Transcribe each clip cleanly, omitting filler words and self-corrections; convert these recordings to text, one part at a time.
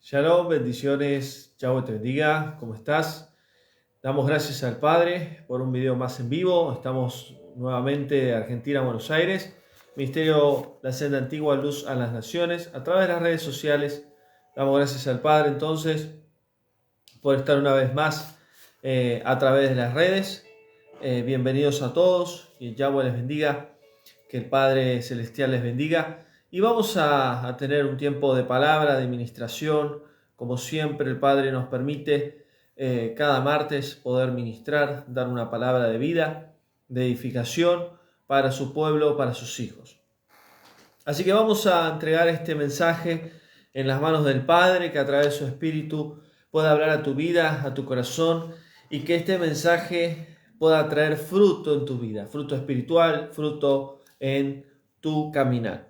Shalom, bendiciones, Yahweh te bendiga, ¿cómo estás? Damos gracias al Padre por un video más en vivo. Estamos nuevamente de Argentina a Buenos Aires, Ministerio La Senda Antigua, Luz a las Naciones, a través de las redes sociales. Damos gracias al Padre entonces por estar una vez más a través de las redes. Bienvenidos a todos, y Yahweh les bendiga, que el Padre Celestial les bendiga. Y vamos a tener un tiempo de palabra, de ministración. Como siempre, el Padre nos permite cada martes poder ministrar, dar una palabra de vida, de edificación para su pueblo, para sus hijos. Así que vamos a entregar este mensaje en las manos del Padre, que a través de su Espíritu pueda hablar a tu vida, a tu corazón, y que este mensaje pueda traer fruto en tu vida, fruto espiritual, fruto en tu caminar.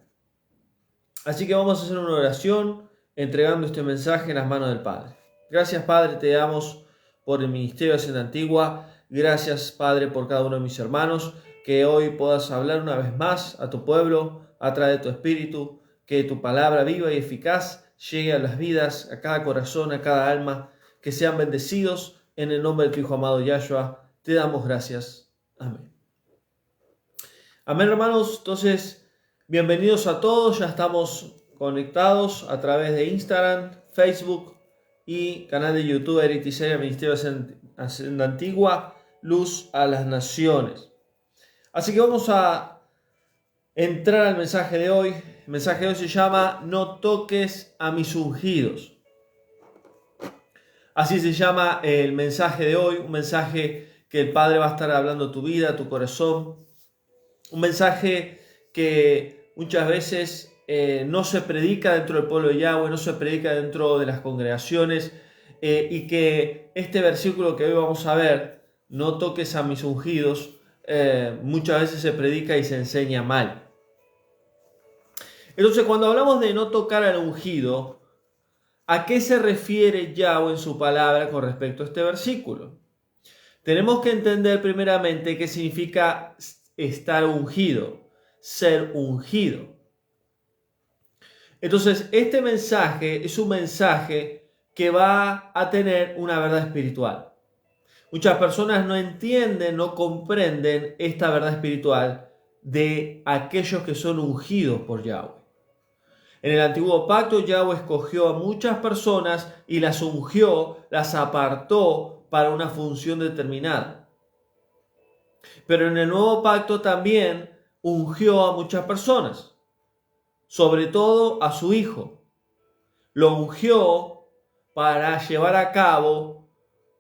Así que vamos a hacer una oración entregando este mensaje en las manos del Padre. Gracias, Padre, te damos por el Ministerio de Senda Antigua. Gracias, Padre, por cada uno de mis hermanos. Que hoy puedas hablar una vez más a tu pueblo a través de tu Espíritu. Que tu palabra viva y eficaz llegue a las vidas, a cada corazón, a cada alma. Que sean bendecidos en el nombre de tu Hijo amado Yahshua. Te damos gracias. Amén. Amén, hermanos. Entonces, bienvenidos a todos. Ya estamos conectados a través de Instagram, Facebook y canal de YouTube Eritiseria Ministerio de Senda Antigua, Luz a las Naciones. Así que vamos a entrar al mensaje de hoy. El mensaje de hoy se llama No toques a mis ungidos. Así se llama el mensaje de hoy, un mensaje que el Padre va a estar hablando a tu vida, a tu corazón. Un mensaje que muchas veces no se predica dentro del pueblo de Yahweh, no se predica dentro de las congregaciones, y que este versículo que hoy vamos a ver, no toques a mis ungidos, muchas veces se predica y se enseña mal. Entonces, cuando hablamos de no tocar al ungido, ¿a qué se refiere Yahweh en su palabra con respecto a este versículo? Tenemos que entender primeramente qué significa estar ungido, ser ungido. Entonces, este mensaje es un mensaje que va a tener una verdad espiritual. Muchas personas no entienden, no comprenden esta verdad espiritual de aquellos que son ungidos por Yahweh. En el antiguo pacto, Yahweh escogió a muchas personas y las ungió, las apartó para una función determinada. Pero en el nuevo pacto también ungió a muchas personas, sobre todo a su Hijo. Lo ungió para llevar a cabo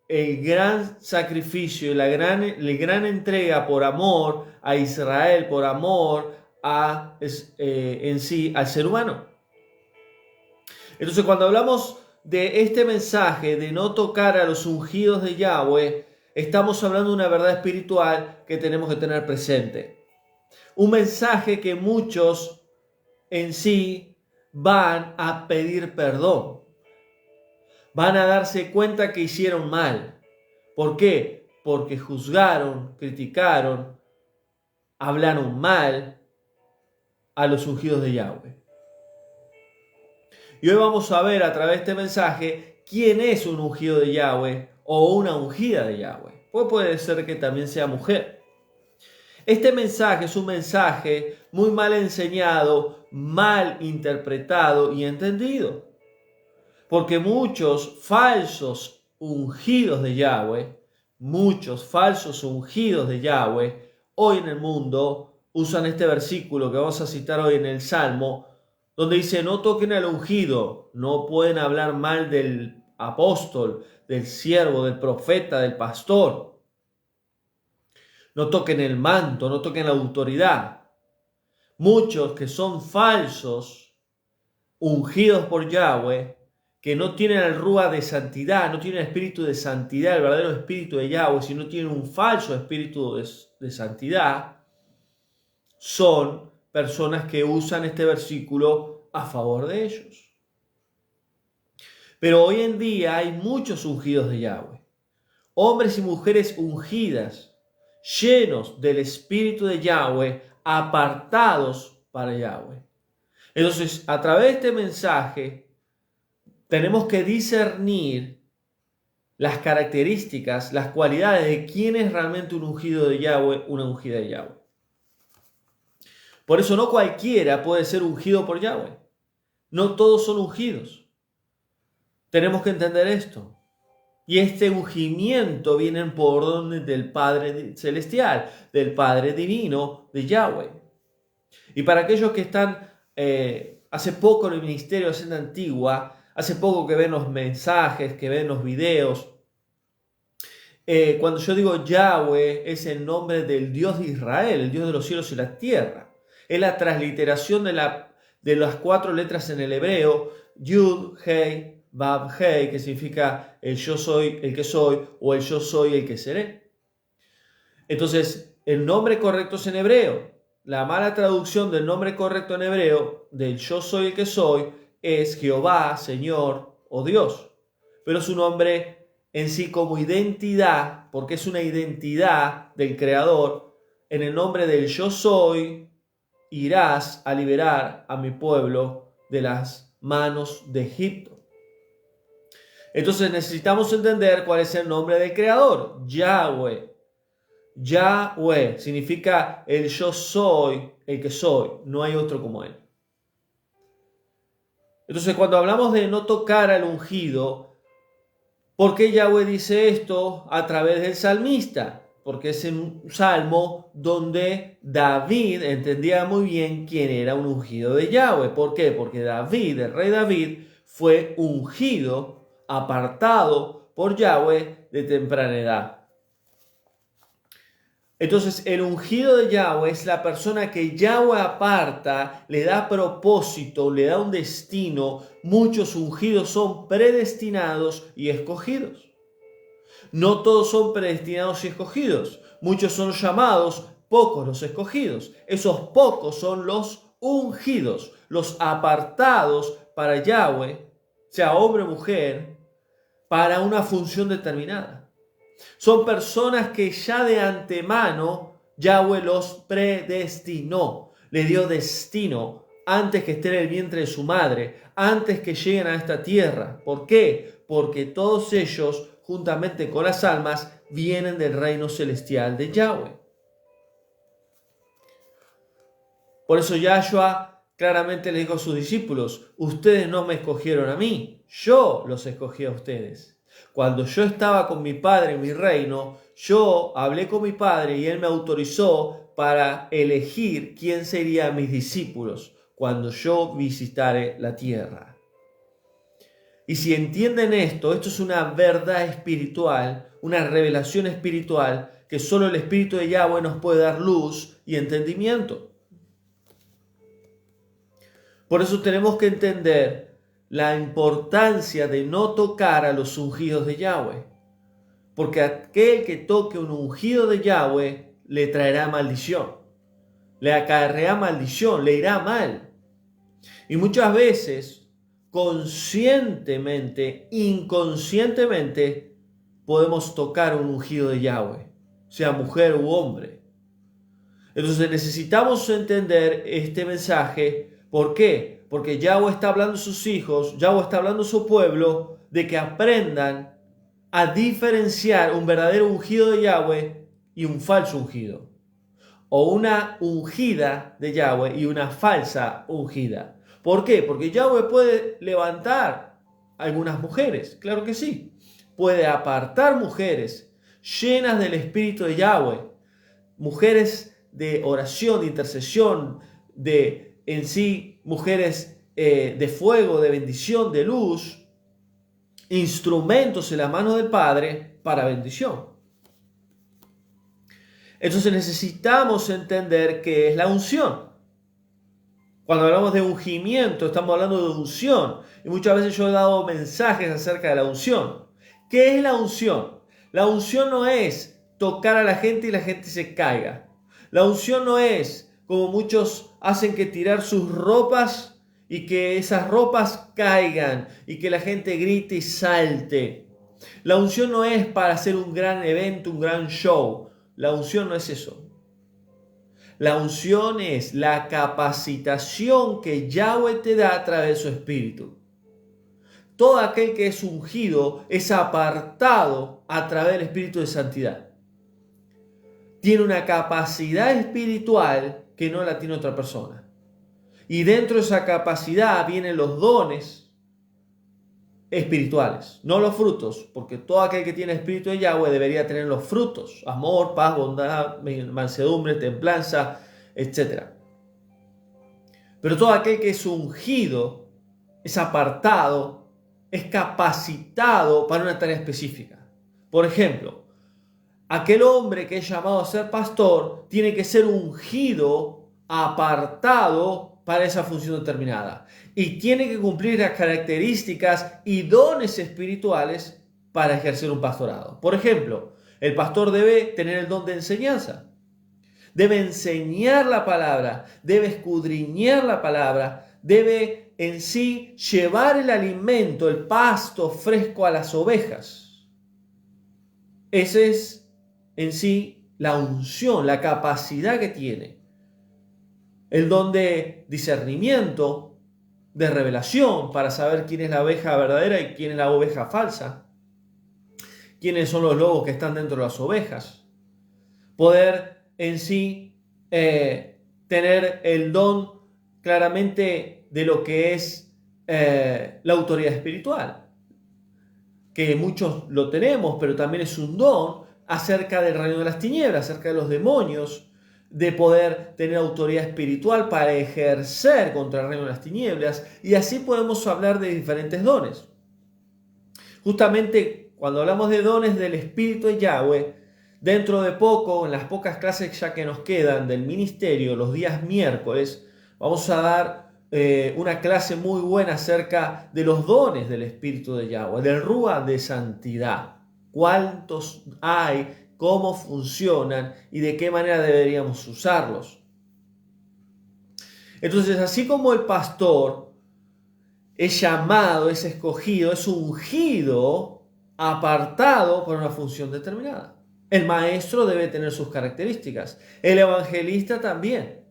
el gran sacrificio y la gran entrega por amor a Israel, por amor en sí al ser humano. Entonces, cuando hablamos de este mensaje de no tocar a los ungidos de Yahweh, estamos hablando de una verdad espiritual que tenemos que tener presente. Un mensaje que muchos en sí van a pedir perdón. Van a darse cuenta que hicieron mal. ¿Por qué? Porque juzgaron, criticaron, hablaron mal a los ungidos de Yahweh. Y hoy vamos a ver a través de este mensaje quién es un ungido de Yahweh o una ungida de Yahweh. Pues puede ser que también sea mujer. Este mensaje es un mensaje muy mal enseñado, mal interpretado y entendido. Porque muchos falsos ungidos de Yahweh, hoy en el mundo usan este versículo que vamos a citar hoy en el Salmo, donde dice: no toquen al ungido, no pueden hablar mal del apóstol, del siervo, del profeta, del pastor. No toquen el manto, no toquen la autoridad. Muchos que son falsos, ungidos por Yahweh, que no tienen el rúa de santidad, no tienen el espíritu de santidad, el verdadero espíritu de Yahweh, sino tienen un falso espíritu de santidad, son personas que usan este versículo a favor de ellos. Pero hoy en día hay muchos ungidos de Yahweh, hombres y mujeres ungidas, llenos del espíritu de Yahweh, apartados para Yahweh. Entonces, a través de este mensaje, tenemos que discernir las características, las cualidades de quién es realmente un ungido de Yahweh, una ungida de Yahweh. Por eso no cualquiera puede ser ungido por Yahweh. No todos son ungidos. Tenemos que entender esto. Y este ungimiento viene por orden del Padre Celestial, del Padre Divino, de Yahweh. Y para aquellos que están hace poco en el ministerio de Senda Antigua, hace poco que ven los mensajes, que ven los videos, cuando yo digo Yahweh es el nombre del Dios de Israel, el Dios de los cielos y la tierra. Es la transliteración de las 4 letras en el hebreo, Yud, Hei, Vav, Hei, que significa el yo soy el que soy o el yo soy el que seré. Entonces, el nombre correcto es en hebreo. La mala traducción del nombre correcto en hebreo, del yo soy el que soy, es Jehová, Señor o Dios. Pero es un nombre en sí como identidad, porque es una identidad del Creador. En el nombre del yo soy, irás a liberar a mi pueblo de las manos de Egipto. Entonces necesitamos entender cuál es el nombre del Creador, Yahweh. Yahweh significa el yo soy, el que soy, no hay otro como él. Entonces cuando hablamos de no tocar al ungido, ¿por qué Yahweh dice esto a través del salmista? Porque es un salmo donde David entendía muy bien quién era un ungido de Yahweh. ¿Por qué? Porque David, el rey David, fue ungido, apartado por Yahweh de temprana edad. Entonces el ungido de Yahweh es la persona que Yahweh aparta, le da propósito, le da un destino. Muchos ungidos son predestinados y escogidos. No todos son predestinados y escogidos. Muchos son llamados, pocos los escogidos. Esos pocos son los ungidos, los apartados para Yahweh, sea hombre o mujer, para una función determinada. Son personas que ya de antemano Yahweh los predestinó, le dio destino antes que esté en el vientre de su madre, antes que lleguen a esta tierra. ¿Por qué? Porque todos ellos, juntamente con las almas, vienen del reino celestial de Yahweh. Por eso Yahshua claramente le dijo a sus discípulos: ustedes no me escogieron a mí, yo los escogí a ustedes. Cuando yo estaba con mi Padre en mi reino, yo hablé con mi Padre y Él me autorizó para elegir quién serían mis discípulos cuando yo visitare la tierra. Y si entienden esto, esto es una verdad espiritual, una revelación espiritual que solo el Espíritu de Yahweh nos puede dar luz y entendimiento. Por eso tenemos que entender la importancia de no tocar a los ungidos de Yahweh. Porque aquel que toque un ungido de Yahweh le traerá maldición. Le acarreará maldición, le irá mal. Y muchas veces, conscientemente, inconscientemente, podemos tocar un ungido de Yahweh, sea mujer u hombre. Entonces necesitamos entender este mensaje. ¿Por qué? Porque Yahweh está hablando a sus hijos, Yahweh está hablando a su pueblo de que aprendan a diferenciar un verdadero ungido de Yahweh y un falso ungido. O una ungida de Yahweh y una falsa ungida. ¿Por qué? Porque Yahweh puede levantar algunas mujeres, claro que sí. Puede apartar mujeres llenas del Espíritu de Yahweh. Mujeres de oración, de intercesión, en sí, mujeres de fuego, de bendición, de luz, instrumentos en la mano del Padre para bendición. Entonces necesitamos entender qué es la unción. Cuando hablamos de ungimiento, estamos hablando de unción. Y muchas veces yo he dado mensajes acerca de la unción. ¿Qué es la unción? La unción no es tocar a la gente y la gente se caiga. La unción no es, como muchos hacen, que tirar sus ropas y que esas ropas caigan y que la gente grite y salte. La unción no es para hacer un gran evento, un gran show. La unción no es eso. La unción es la capacitación que Yahweh te da a través de su Espíritu. todo aquel que es ungido es apartado a través del Espíritu de Santidad. Tiene una capacidad espiritual que no la tiene otra persona. Y dentro de esa capacidad vienen los dones espirituales, no los frutos, porque todo aquel que tiene el Espíritu de Yahweh debería tener los frutos: amor, paz, bondad, mansedumbre, templanza, etc. Pero todo aquel que es ungido, es apartado, es capacitado para una tarea específica. Por ejemplo, aquel hombre que es llamado a ser pastor tiene que ser ungido, apartado para esa función determinada. Y tiene que cumplir las características y dones espirituales para ejercer un pastorado. Por ejemplo, el pastor debe tener el don de enseñanza. Debe enseñar la palabra, debe escudriñar la palabra, debe en sí llevar el alimento, el pasto fresco a las ovejas. Esa es en sí la unción, la capacidad que tiene. El don de discernimiento, de revelación, para saber quién es la oveja verdadera y quién es la oveja falsa. Quiénes son los lobos que están dentro de las ovejas. Poder en sí tener el don claramente de lo que es la autoridad espiritual. Que muchos lo tenemos, pero también es un don acerca del reino de las tinieblas, acerca de los demonios, de poder tener autoridad espiritual para ejercer contra el reino de las tinieblas, y así podemos hablar de diferentes dones. Justamente cuando hablamos de dones del Espíritu de Yahweh, dentro de poco, en las pocas clases ya que nos quedan del ministerio, los días miércoles, vamos a dar una clase muy buena acerca de los dones del Espíritu de Yahweh, del Rúa de santidad. ¿Cuántos hay? ¿Cómo funcionan? ¿Y de qué manera deberíamos usarlos? Entonces, así como el pastor es llamado, es escogido, es ungido, apartado para una función determinada. El maestro debe tener sus características. El evangelista también.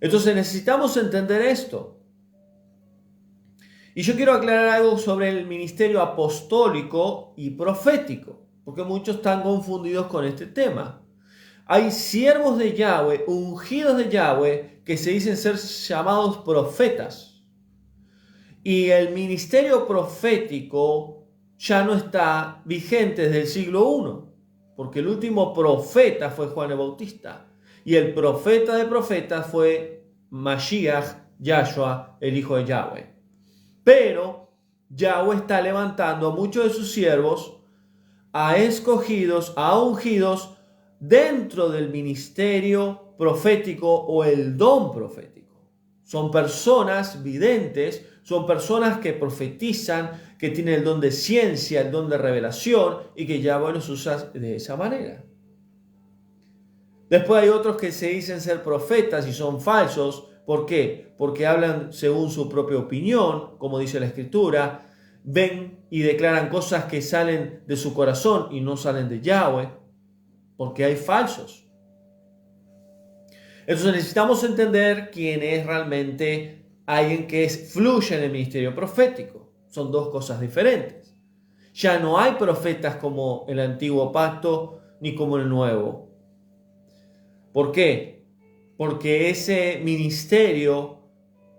Entonces necesitamos entender esto. Y yo quiero aclarar algo sobre el ministerio apostólico y profético, porque muchos están confundidos con este tema. Hay siervos de Yahweh, ungidos de Yahweh, que se dicen ser llamados profetas. Y el ministerio profético ya no está vigente desde el siglo I, porque el último profeta fue Juan el Bautista. Y el profeta de profetas fue Mashiach, Yahshua, el hijo de Yahweh. Pero Yahweh está levantando a muchos de sus siervos, a escogidos, a ungidos, dentro del ministerio profético o el don profético. Son personas videntes, son personas que profetizan, que tienen el don de ciencia, el don de revelación, y que Yahweh los usa de esa manera. Después hay otros que se dicen ser profetas y son falsos. ¿Por qué? Porque hablan según su propia opinión, como dice la Escritura, ven y declaran cosas que salen de su corazón y no salen de Yahweh, porque hay falsos. Entonces necesitamos entender quién es realmente alguien que fluye en el ministerio profético. Son dos cosas diferentes. Ya no hay profetas como el antiguo pacto ni como el nuevo. ¿Por qué? Porque ese ministerio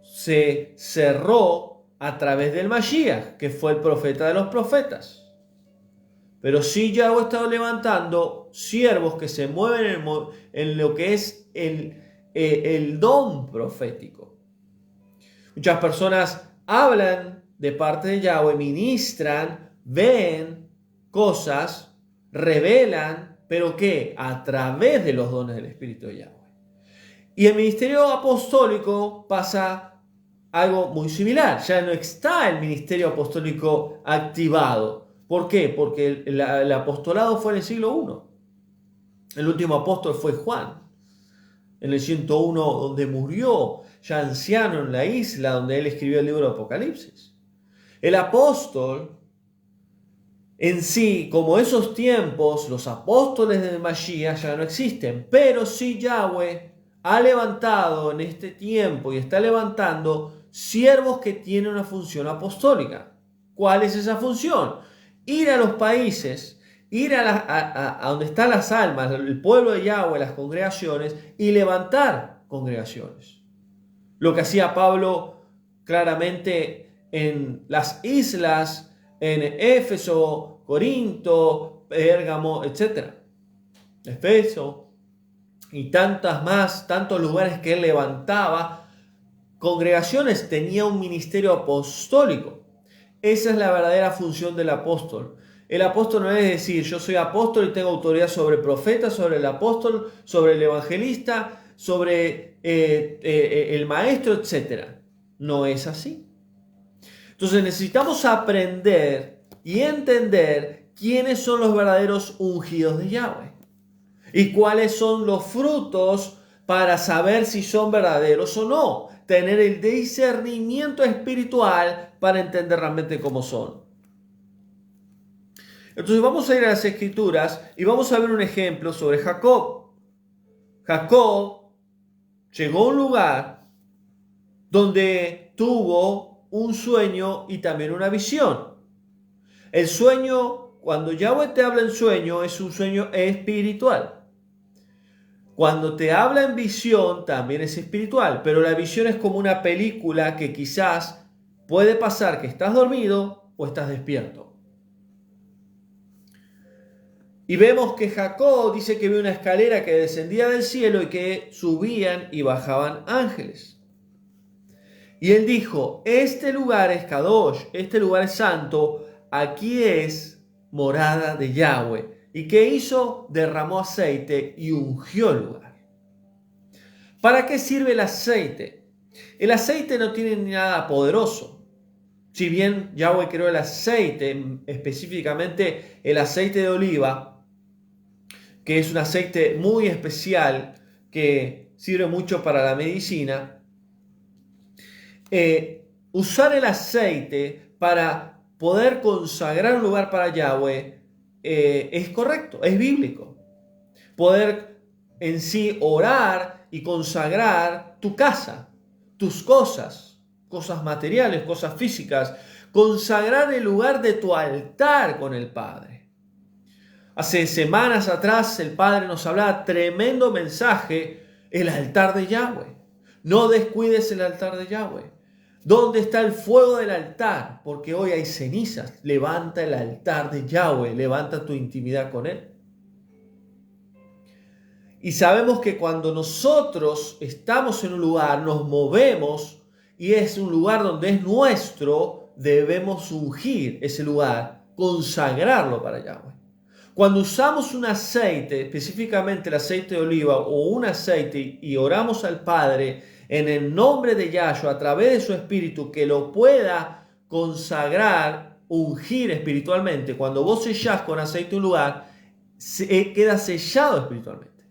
se cerró a través del Mashiach, que fue el profeta de los profetas. Pero sí Yahweh ha estado levantando siervos que se mueven en lo que es el don profético. Muchas personas hablan de parte de Yahweh, ministran, ven cosas, revelan, pero ¿qué? A través de los dones del Espíritu de Yahweh. Y el ministerio apostólico pasa algo muy similar. Ya no está el ministerio apostólico activado. ¿Por qué? Porque el apostolado fue en el siglo I. El último apóstol fue Juan. En el 101, donde murió, ya anciano en la isla, donde él escribió el libro de Apocalipsis. El apóstol en sí, como esos tiempos, los apóstoles del Mashiach ya no existen, pero sí Yahweh ha levantado en este tiempo y está levantando siervos que tienen una función apostólica. ¿Cuál es esa función? Ir a los países, ir a donde están las almas, el pueblo de Yahweh, las congregaciones, y levantar congregaciones. Lo que hacía Pablo claramente en las islas, en Éfeso, Corinto, Pérgamo, etc. Efeso y tantos lugares que él levantaba, congregaciones, tenía un ministerio apostólico. Esa es la verdadera función del apóstol. El apóstol no es decir, yo soy apóstol y tengo autoridad sobre el profeta, sobre el apóstol, sobre el evangelista, sobre el maestro, etc. No es así. Entonces necesitamos aprender y entender quiénes son los verdaderos ungidos de Yahweh y cuáles son los frutos para saber si son verdaderos o no. Tener el discernimiento espiritual para entender realmente cómo son. Entonces vamos a ir a las Escrituras y vamos a ver un ejemplo sobre Jacob. Jacob llegó a un lugar donde tuvo un sueño y también una visión. El sueño, cuando Yahweh te habla en sueño, es un sueño espiritual. Cuando te habla en visión, también es espiritual, pero la visión es como una película que quizás puede pasar que estás dormido o estás despierto. Y vemos que Jacob dice que vio una escalera que descendía del cielo y que subían y bajaban ángeles. Y él dijo, este lugar es Kadosh, este lugar es santo, aquí es morada de Yahweh. ¿Y qué hizo? Derramó aceite y ungió el lugar. ¿Para qué sirve el aceite? El aceite no tiene nada poderoso. Si bien Yahweh creó el aceite, específicamente el aceite de oliva, que es un aceite muy especial que sirve mucho para la medicina, usar el aceite para poder consagrar un lugar para Yahweh es correcto, es bíblico. Poder en sí orar y consagrar tu casa, tus cosas materiales, cosas físicas, consagrar el lugar de tu altar con el Padre. Hace semanas atrás el Padre nos hablaba tremendo mensaje, el altar de Yahweh. No descuides el altar de Yahweh. ¿Dónde está el fuego del altar? Porque hoy hay cenizas. Levanta el altar de Yahweh, levanta tu intimidad con Él. Y sabemos que cuando nosotros estamos en un lugar, nos movemos y es un lugar donde es nuestro, debemos ungir ese lugar, consagrarlo para Yahweh. Cuando usamos un aceite, específicamente el aceite de oliva o un aceite, y oramos al Padre en el nombre de Yahshua a través de su Espíritu que lo pueda consagrar, ungir espiritualmente, cuando vos sellás con aceite un lugar, queda sellado espiritualmente.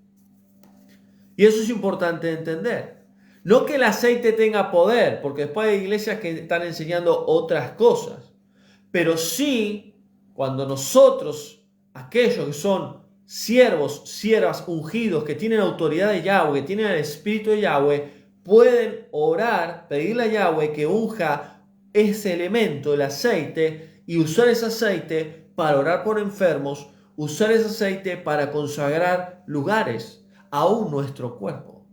Y eso es importante entender. No que el aceite tenga poder, porque después hay iglesias que están enseñando otras cosas, pero sí cuando nosotros, aquellos que son siervos, siervas ungidos, que tienen autoridad de Yahweh, que tienen el Espíritu de Yahweh, pueden orar, pedirle a Yahweh que unja ese elemento, el aceite, y usar ese aceite para orar por enfermos, usar ese aceite para consagrar lugares, aún nuestro cuerpo.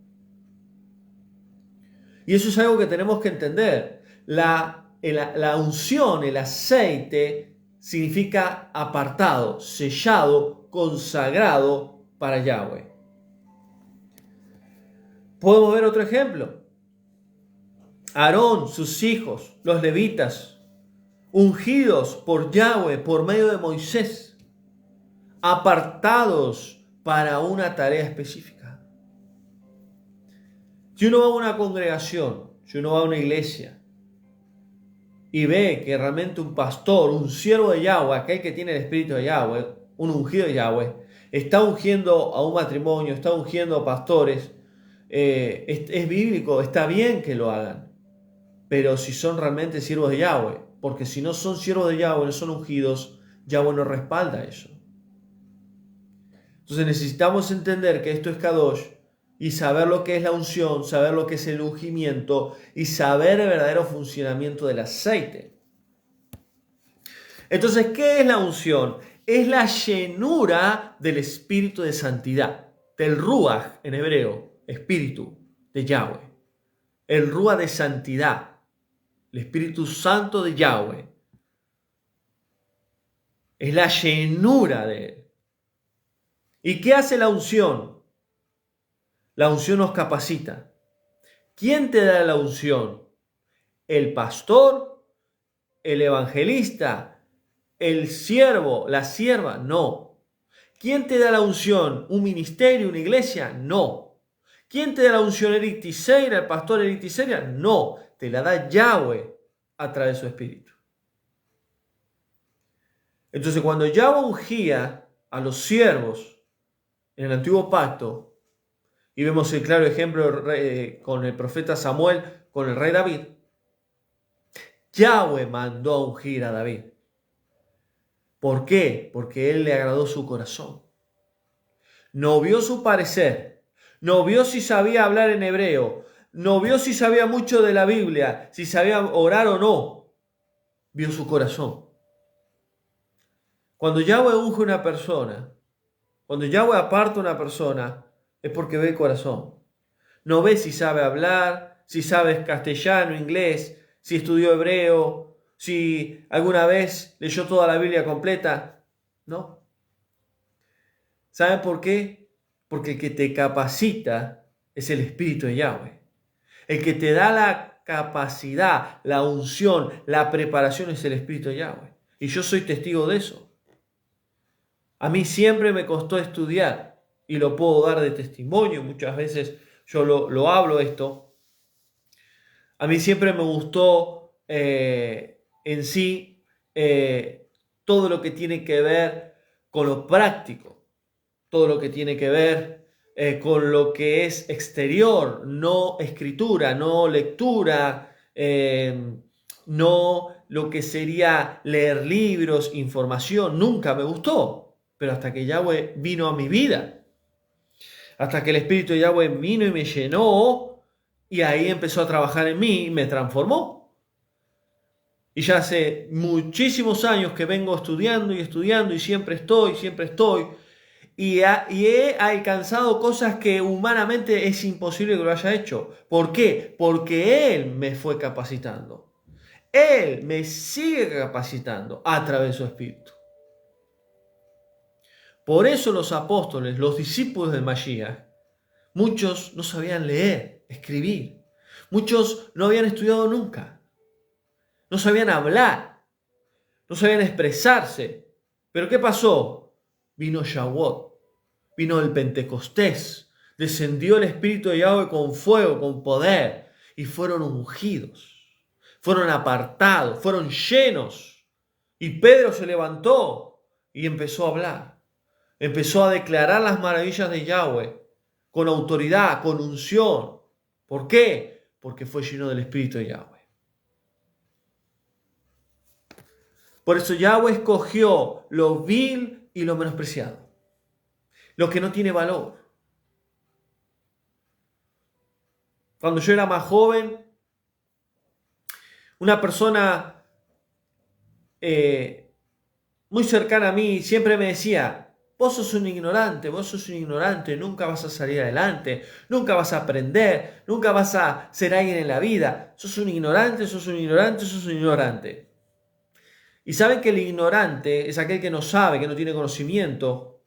Y eso es algo que tenemos que entender. La unción, el aceite, significa apartado, sellado, consagrado para Yahweh. Podemos ver otro ejemplo. Aarón, sus hijos, los levitas, ungidos por Yahweh por medio de Moisés, apartados para una tarea específica. Si uno va a una congregación, si uno va a una iglesia, y ve que realmente un pastor, un siervo de Yahweh, aquel que tiene el Espíritu de Yahweh, un ungido de Yahweh, está ungiendo a un matrimonio, está ungiendo a pastores, es bíblico, está bien que lo hagan, pero si son realmente siervos de Yahweh, porque si no son siervos de Yahweh, no son ungidos, Yahweh no respalda eso. Entonces necesitamos entender que esto es Kadosh y saber lo que es la unción, saber lo que es el ungimiento y saber el verdadero funcionamiento del aceite. Entonces, ¿qué es la unción? Es la llenura del espíritu de santidad, del ruach en hebreo, espíritu de Yahweh. El ruach de santidad, el Espíritu Santo de Yahweh. Es la llenura de él. ¿Y qué hace la unción? La unción nos capacita. ¿Quién te da la unción? ¿El pastor? ¿El evangelista? ¿El siervo? ¿La sierva? No. ¿Quién te da la unción? ¿Un ministerio? ¿Una iglesia? No. ¿Quién te da la unción? ¿Eric Tiseira? ¿El pastor Eric Tiseira? No. Te la da Yahweh a través de su espíritu. Entonces, cuando Yahweh ungía a los siervos en el antiguo pacto, y vemos el claro ejemplo con el profeta Samuel, con el rey David, Yahweh mandó a ungir a David. ¿Por qué? Porque él le agradó su corazón. No vio su parecer, no vio si sabía hablar en hebreo, no vio si sabía mucho de la Biblia, si sabía orar o no. Vio su corazón. Cuando Yahweh unge a una persona, cuando Yahweh aparta a una persona, es porque ve el corazón. No ve si sabe hablar, si sabe castellano, inglés, si estudió hebreo, si alguna vez leyó toda la Biblia completa. No. ¿Saben por qué? Porque el que te capacita es el Espíritu de Yahweh. El que te da la capacidad, la unción, la preparación es el Espíritu de Yahweh. Y yo soy testigo de eso. A mí siempre me costó estudiar y lo puedo dar de testimonio. Muchas veces yo lo hablo esto. A mí siempre me gustó en sí todo lo que tiene que ver con lo práctico, todo lo que tiene que ver con lo que es exterior, no escritura, no lectura, no lo que sería leer libros, información. Nunca me gustó. Pero hasta que Yahweh vino a mi vida, hasta que el Espíritu de Yahweh vino y me llenó, y ahí empezó a trabajar en mí y me transformó. Y ya hace muchísimos años que vengo estudiando y siempre estoy, y he alcanzado cosas que humanamente es imposible que lo haya hecho. ¿Por qué? Porque Él me fue capacitando. Él me sigue capacitando a través de su Espíritu. Por eso los apóstoles, los discípulos del Mashiach, muchos no sabían leer, escribir. Muchos no habían estudiado nunca. No sabían hablar. No sabían expresarse. ¿Pero qué pasó? Vino Shavuot. Vino el Pentecostés. Descendió el Espíritu de Yahweh con fuego, con poder. Y fueron ungidos. Fueron apartados. Fueron llenos. Y Pedro se levantó y empezó a hablar. Empezó a declarar las maravillas de Yahweh con autoridad, con unción. ¿Por qué? Porque fue lleno del Espíritu de Yahweh. Por eso Yahweh escogió lo vil y lo menospreciado, lo que no tiene valor. Cuando yo era más joven, una persona muy cercana a mí siempre me decía: vos sos un ignorante, nunca vas a salir adelante, nunca vas a aprender, nunca vas a ser alguien en la vida. Sos un ignorante. Y saben que el ignorante es aquel que no sabe, que no tiene conocimiento.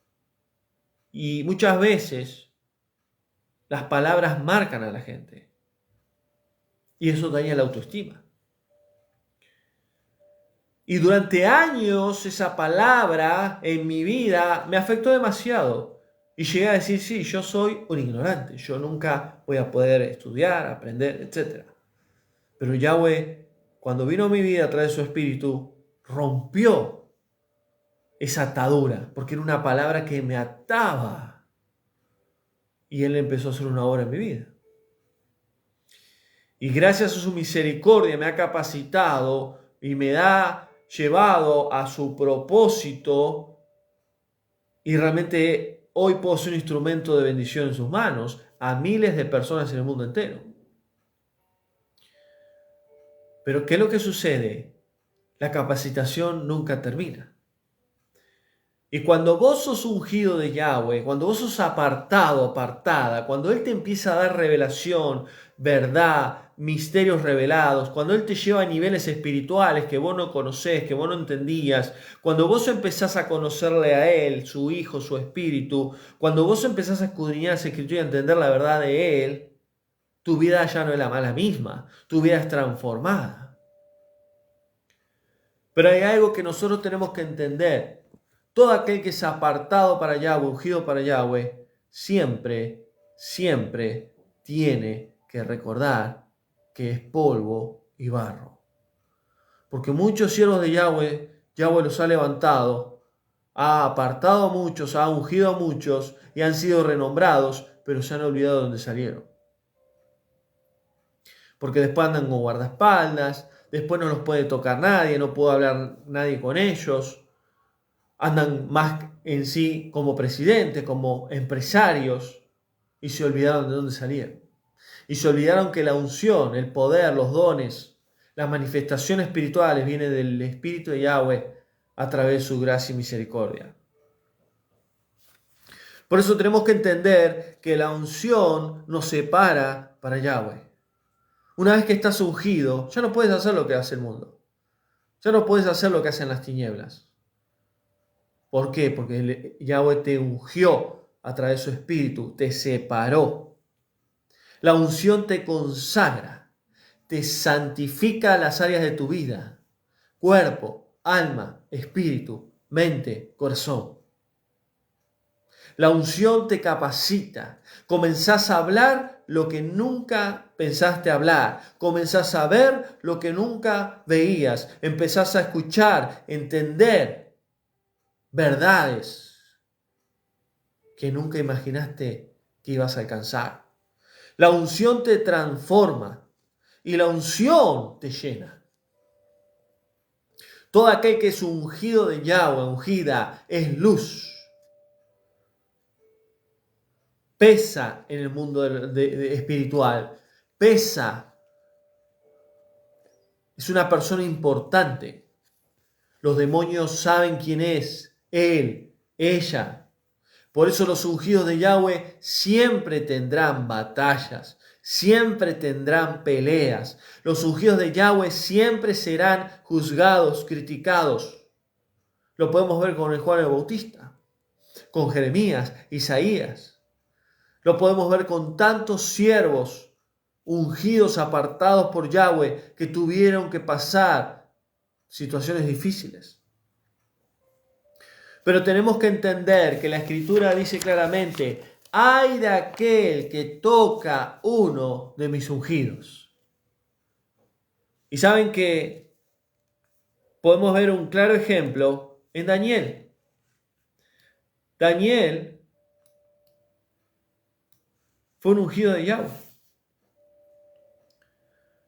Y muchas veces las palabras marcan a la gente. Y eso daña la autoestima. Y durante años esa palabra en mi vida me afectó demasiado. Y llegué a decir: sí, yo soy un ignorante. Yo nunca voy a poder estudiar, aprender, etc. Pero Yahweh, cuando vino a mi vida a través de su Espíritu, rompió esa atadura. Porque era una palabra que me ataba. Y Él empezó a hacer una obra en mi vida. Y gracias a su misericordia me ha capacitado y me ha llevado a su propósito, y realmente hoy puedo ser un instrumento de bendición en sus manos a miles de personas en el mundo entero. Pero ¿qué es lo que sucede? La capacitación nunca termina. Y cuando vos sos ungido de Yahweh, cuando vos sos apartado, apartada, cuando Él te empieza a dar revelación, verdad, misterios revelados, cuando Él te lleva a niveles espirituales que vos no conocés, que vos no entendías, cuando vos empezás a conocerle a Él, su Hijo, su Espíritu, cuando vos empezás a escudriñar esa Escritura y a entender la verdad de Él, tu vida ya no es la misma, tu vida es transformada. Pero hay algo que nosotros tenemos que entender. Todo aquel que es apartado para Yahweh, ungido para Yahweh, siempre tiene que recordar que es polvo y barro. Porque muchos siervos de Yahweh los ha levantado, ha apartado a muchos, ha ungido a muchos y han sido renombrados, pero se han olvidado de dónde salieron. Porque después andan con guardaespaldas, después no los puede tocar nadie, no puede hablar nadie con ellos. Andan más en sí como presidentes, como empresarios, y se olvidaron de dónde salieron. Y se olvidaron que la unción, el poder, los dones, las manifestaciones espirituales vienen del Espíritu de Yahweh a través de su gracia y misericordia. Por eso tenemos que entender que la unción nos separa para Yahweh. Una vez que estás ungido, ya no puedes hacer lo que hace el mundo. Ya no puedes hacer lo que hacen las tinieblas. ¿Por qué? Porque Yahweh te ungió a través de su espíritu, te separó. La unción te consagra, te santifica las áreas de tu vida: cuerpo, alma, espíritu, mente, corazón. La unción te capacita. Comenzás a hablar lo que nunca pensaste hablar. Comenzás a ver lo que nunca veías. Empezás a escuchar, entender verdades que nunca imaginaste que ibas a alcanzar. La unción te transforma y la unción te llena. Todo aquel que es ungido de Yahweh, ungida, es luz. Pesa en el mundo espiritual. Pesa. Es una persona importante. Los demonios saben quién es. Él, ella. Por eso los ungidos de Yahweh siempre tendrán batallas, siempre tendrán peleas. Los ungidos de Yahweh siempre serán juzgados, criticados. Lo podemos ver con el Juan el Bautista, con Jeremías, Isaías. Lo podemos ver con tantos siervos ungidos, apartados por Yahweh, que tuvieron que pasar situaciones difíciles. Pero tenemos que entender que la Escritura dice claramente: ay de aquel que toca uno de mis ungidos. Y saben que podemos ver un claro ejemplo en Daniel. Daniel fue un ungido de Yahweh.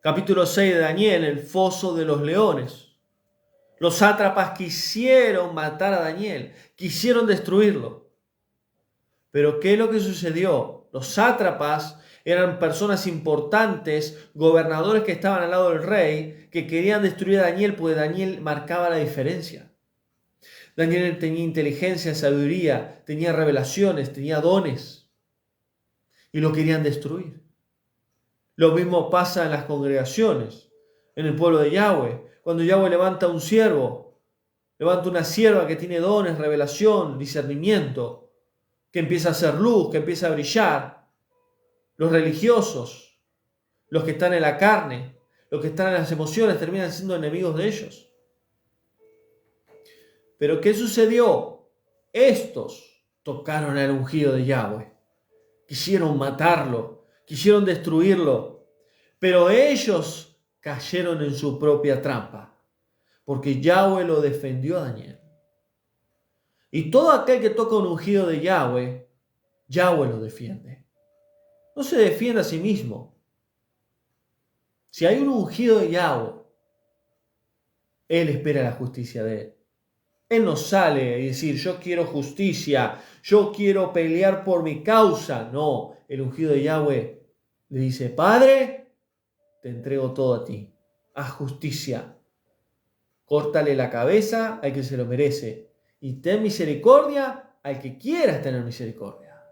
Capítulo 6 de Daniel, el foso de los leones. Los sátrapas quisieron matar a Daniel, quisieron destruirlo. Pero ¿qué es lo que sucedió? Los sátrapas eran personas importantes, gobernadores que estaban al lado del rey, que querían destruir a Daniel porque Daniel marcaba la diferencia. Daniel tenía inteligencia, sabiduría, tenía revelaciones, tenía dones, y lo querían destruir. Lo mismo pasa en las congregaciones, en el pueblo de Yahweh. Cuando Yahweh levanta un siervo, levanta una sierva que tiene dones, revelación, discernimiento, que empieza a hacer luz, que empieza a brillar. Los religiosos, los que están en la carne, los que están en las emociones, terminan siendo enemigos de ellos. Pero ¿qué sucedió? Estos tocaron al ungido de Yahweh. Quisieron matarlo, quisieron destruirlo, pero ellos cayeron en su propia trampa, porque Yahweh lo defendió a Daniel. Y todo aquel que toca un ungido de Yahweh, Yahweh lo defiende. No se defiende a sí mismo. Si hay un ungido de Yahweh, Él espera la justicia de Él. Él no sale a decir, yo quiero justicia, yo quiero pelear por mi causa. No, el ungido de Yahweh le dice, Padre, te entrego todo a ti. Haz justicia. Córtale la cabeza al que se lo merece. Y ten misericordia al que quieras tener misericordia.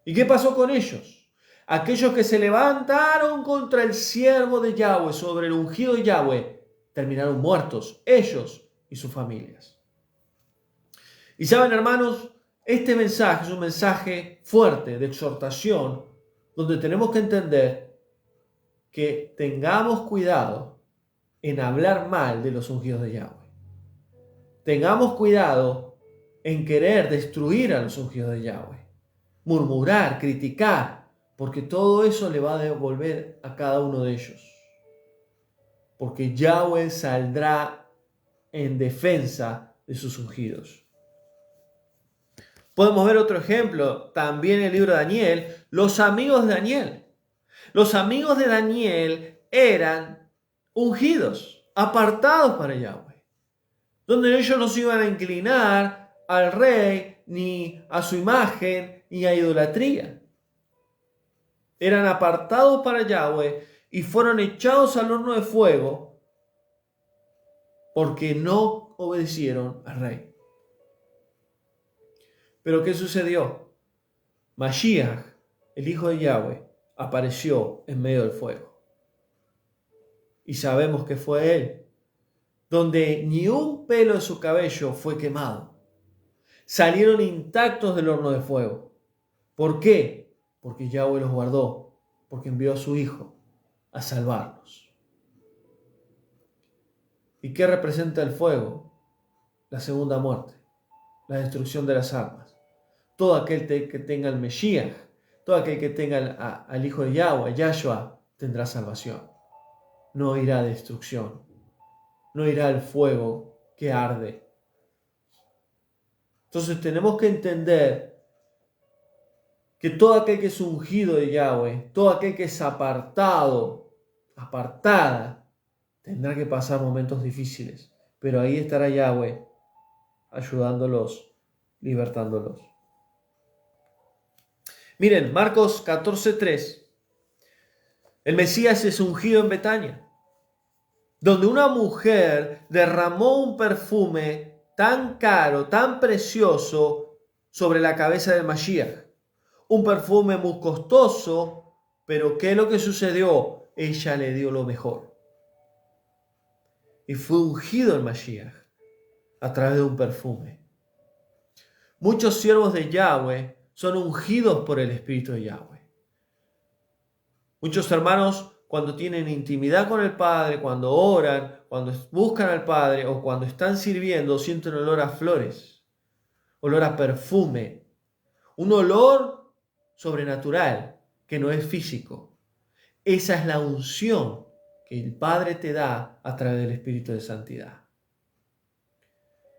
¿Y qué pasó con ellos? Aquellos que se levantaron contra el siervo de Yahweh, sobre el ungido de Yahweh, terminaron muertos, ellos y sus familias. Y saben, hermanos, este mensaje es un mensaje fuerte de exhortación, donde tenemos que entender que tengamos cuidado en hablar mal de los ungidos de Yahweh. Tengamos cuidado en querer destruir a los ungidos de Yahweh, murmurar, criticar, porque todo eso le va a devolver a cada uno de ellos. Porque Yahweh saldrá en defensa de sus ungidos. Podemos ver otro ejemplo, también en el libro de Daniel, los amigos de Daniel. Los amigos de Daniel eran ungidos, apartados para Yahweh, donde ellos no se iban a inclinar al rey, ni a su imagen, ni a idolatría. Eran apartados para Yahweh y fueron echados al horno de fuego porque no obedecieron al rey. Pero ¿qué sucedió? Mashiach, el hijo de Yahweh, apareció en medio del fuego. Y sabemos que fue él, donde ni un pelo de su cabello fue quemado. Salieron intactos del horno de fuego. ¿Por qué? Porque Yahweh los guardó, porque envió a su hijo a salvarlos. ¿Y qué representa el fuego? La segunda muerte, la destrucción de las almas. Todo aquel que tenga el Mesías, todo aquel que tenga al Hijo de Yahweh, Yahshua, tendrá salvación. No irá a destrucción, no irá al fuego que arde. Entonces tenemos que entender que todo aquel que es ungido de Yahweh, todo aquel que es apartada, tendrá que pasar momentos difíciles. Pero ahí estará Yahweh ayudándolos, libertándolos. Miren, Marcos 14:3. El Mesías es ungido en Betania, donde una mujer derramó un perfume tan caro, tan precioso, sobre la cabeza del Mashiach. Un perfume muy costoso, pero ¿qué es lo que sucedió? Ella le dio lo mejor. Y fue ungido el Mashiach a través de un perfume. Muchos siervos de Yahweh son ungidos por el Espíritu de Yahweh. Muchos hermanos, cuando tienen intimidad con el Padre, cuando oran, cuando buscan al Padre o cuando están sirviendo, sienten olor a flores, olor a perfume, un olor sobrenatural que no es físico. Esa es la unción que el Padre te da a través del Espíritu de Santidad.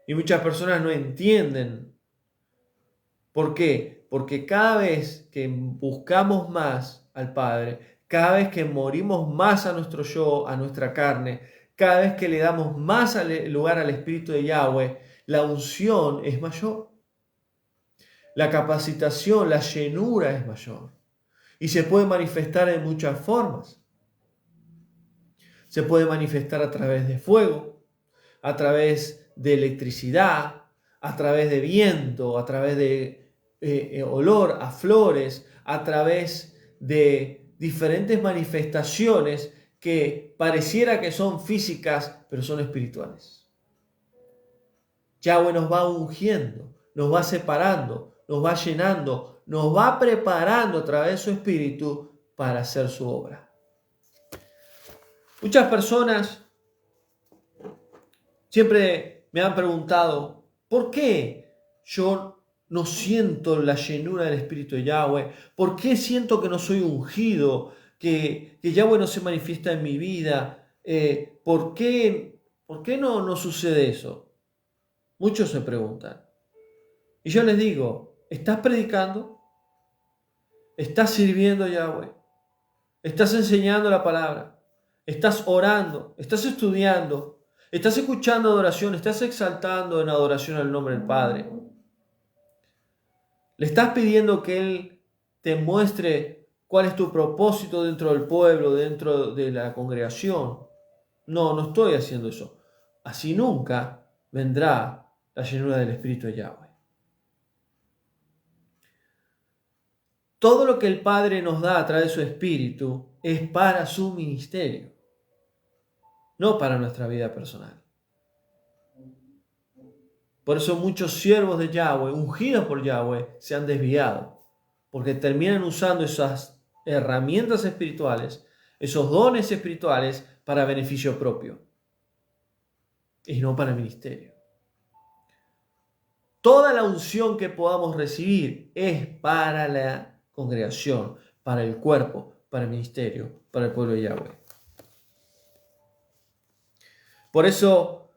Y muchas personas no entienden. ¿Por qué? Porque cada vez que buscamos más al Padre, cada vez que morimos más a nuestro yo, a nuestra carne, cada vez que le damos más lugar al Espíritu de Yahweh, la unción es mayor. La capacitación, la llenura es mayor. Y se puede manifestar en muchas formas. Se puede manifestar a través de fuego, a través de electricidad, a través de viento, a través de olor a flores, a través de diferentes manifestaciones que pareciera que son físicas, pero son espirituales. Yahweh nos va ungiendo, nos va separando, nos va llenando, nos va preparando a través de su espíritu para hacer su obra. Muchas personas siempre me han preguntado, ¿por qué yo no siento la llenura del Espíritu de Yahweh? ¿Por qué siento que no soy ungido? Que Yahweh no se manifiesta en mi vida. ¿Por qué no sucede eso? Muchos se preguntan. Y yo les digo, ¿estás predicando? ¿Estás sirviendo a Yahweh? ¿Estás enseñando la palabra? ¿Estás orando? ¿Estás estudiando? Estás escuchando adoración, estás exaltando en adoración al nombre del Padre. Le estás pidiendo que Él te muestre cuál es tu propósito dentro del pueblo, dentro de la congregación. No, no estoy haciendo eso. Así nunca vendrá la llenura del Espíritu de Yahweh. Todo lo que el Padre nos da a través de su Espíritu es para su ministerio, no para nuestra vida personal. Por eso muchos siervos de Yahweh, ungidos por Yahweh, se han desviado, porque terminan usando esas herramientas espirituales, esos dones espirituales para beneficio propio y no para el ministerio. Toda la unción que podamos recibir es para la congregación, para el cuerpo, para el ministerio, para el pueblo de Yahweh. Por eso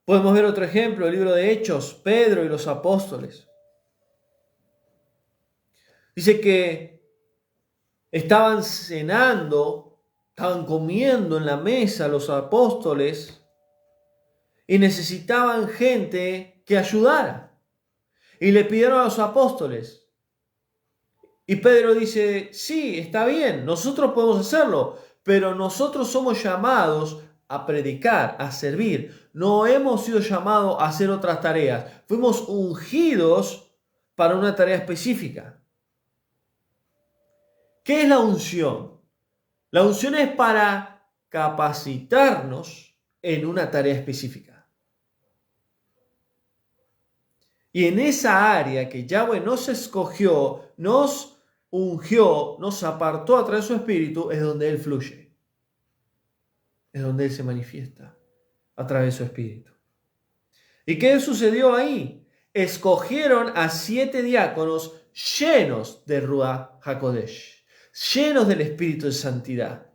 podemos ver otro ejemplo, el libro de Hechos, Pedro y los apóstoles. Dice que estaban cenando, estaban comiendo en la mesa los apóstoles y necesitaban gente que ayudara. Y le pidieron a los apóstoles. Y Pedro dice, sí, está bien, nosotros podemos hacerlo, pero nosotros somos llamados a predicar, a servir. No hemos sido llamados a hacer otras tareas. Fuimos ungidos para una tarea específica. ¿Qué es la unción? La unción es para capacitarnos en una tarea específica. Y en esa área que Yahweh nos escogió, nos ungió, nos apartó a través de su Espíritu, es donde Él fluye. Es donde Él se manifiesta a través de su Espíritu. ¿Y qué sucedió ahí? Escogieron a 7 diáconos llenos de Ruach HaKodesh, llenos del Espíritu de Santidad.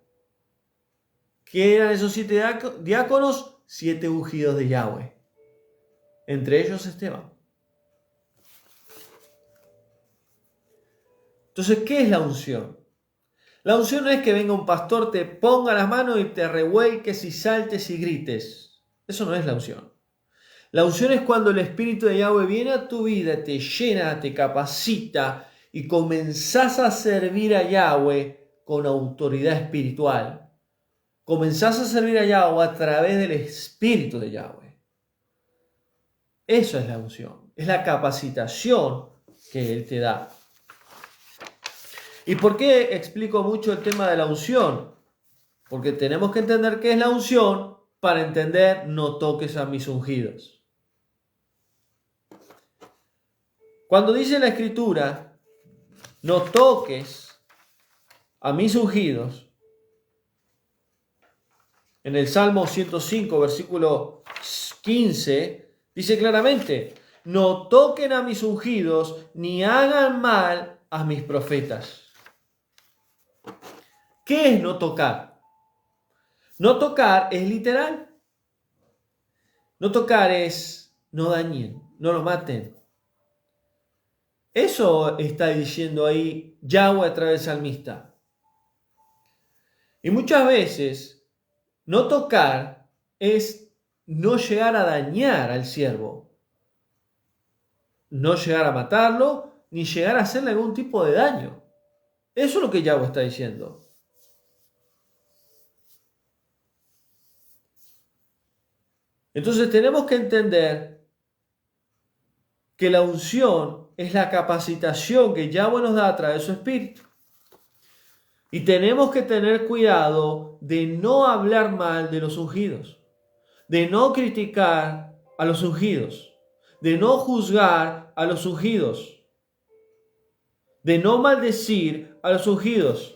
¿Qué eran esos 7 diáconos? 7 ungidos de Yahweh. Entre ellos Esteban. Entonces, ¿qué es la unción? La unción no es que venga un pastor, te ponga las manos y te revuelques y saltes y grites. Eso no es la unción. La unción es cuando el Espíritu de Yahweh viene a tu vida, te llena, te capacita y comenzás a servir a Yahweh con autoridad espiritual. Comenzás a servir a Yahweh a través del Espíritu de Yahweh. Eso es la unción. Es la capacitación que Él te da. ¿Y por qué explico mucho el tema de la unción? Porque tenemos que entender qué es la unción para entender no toques a mis ungidos. Cuando dice la Escritura, no toques a mis ungidos, en el Salmo 105, versículo 15, dice claramente, no toquen a mis ungidos ni hagan mal a mis profetas. ¿Qué es no tocar? No tocar es literal. No tocar es no dañen, no los maten. Eso está diciendo ahí Yahweh a través del salmista. Y muchas veces no tocar es no llegar a dañar al siervo. No llegar a matarlo, ni llegar a hacerle algún tipo de daño. Eso es lo que Yahweh está diciendo. Entonces tenemos que entender que la unción es la capacitación que Yahweh nos da a través de su Espíritu. Y tenemos que tener cuidado de no hablar mal de los ungidos, de no criticar a los ungidos, de no juzgar a los ungidos, de no maldecir a los ungidos.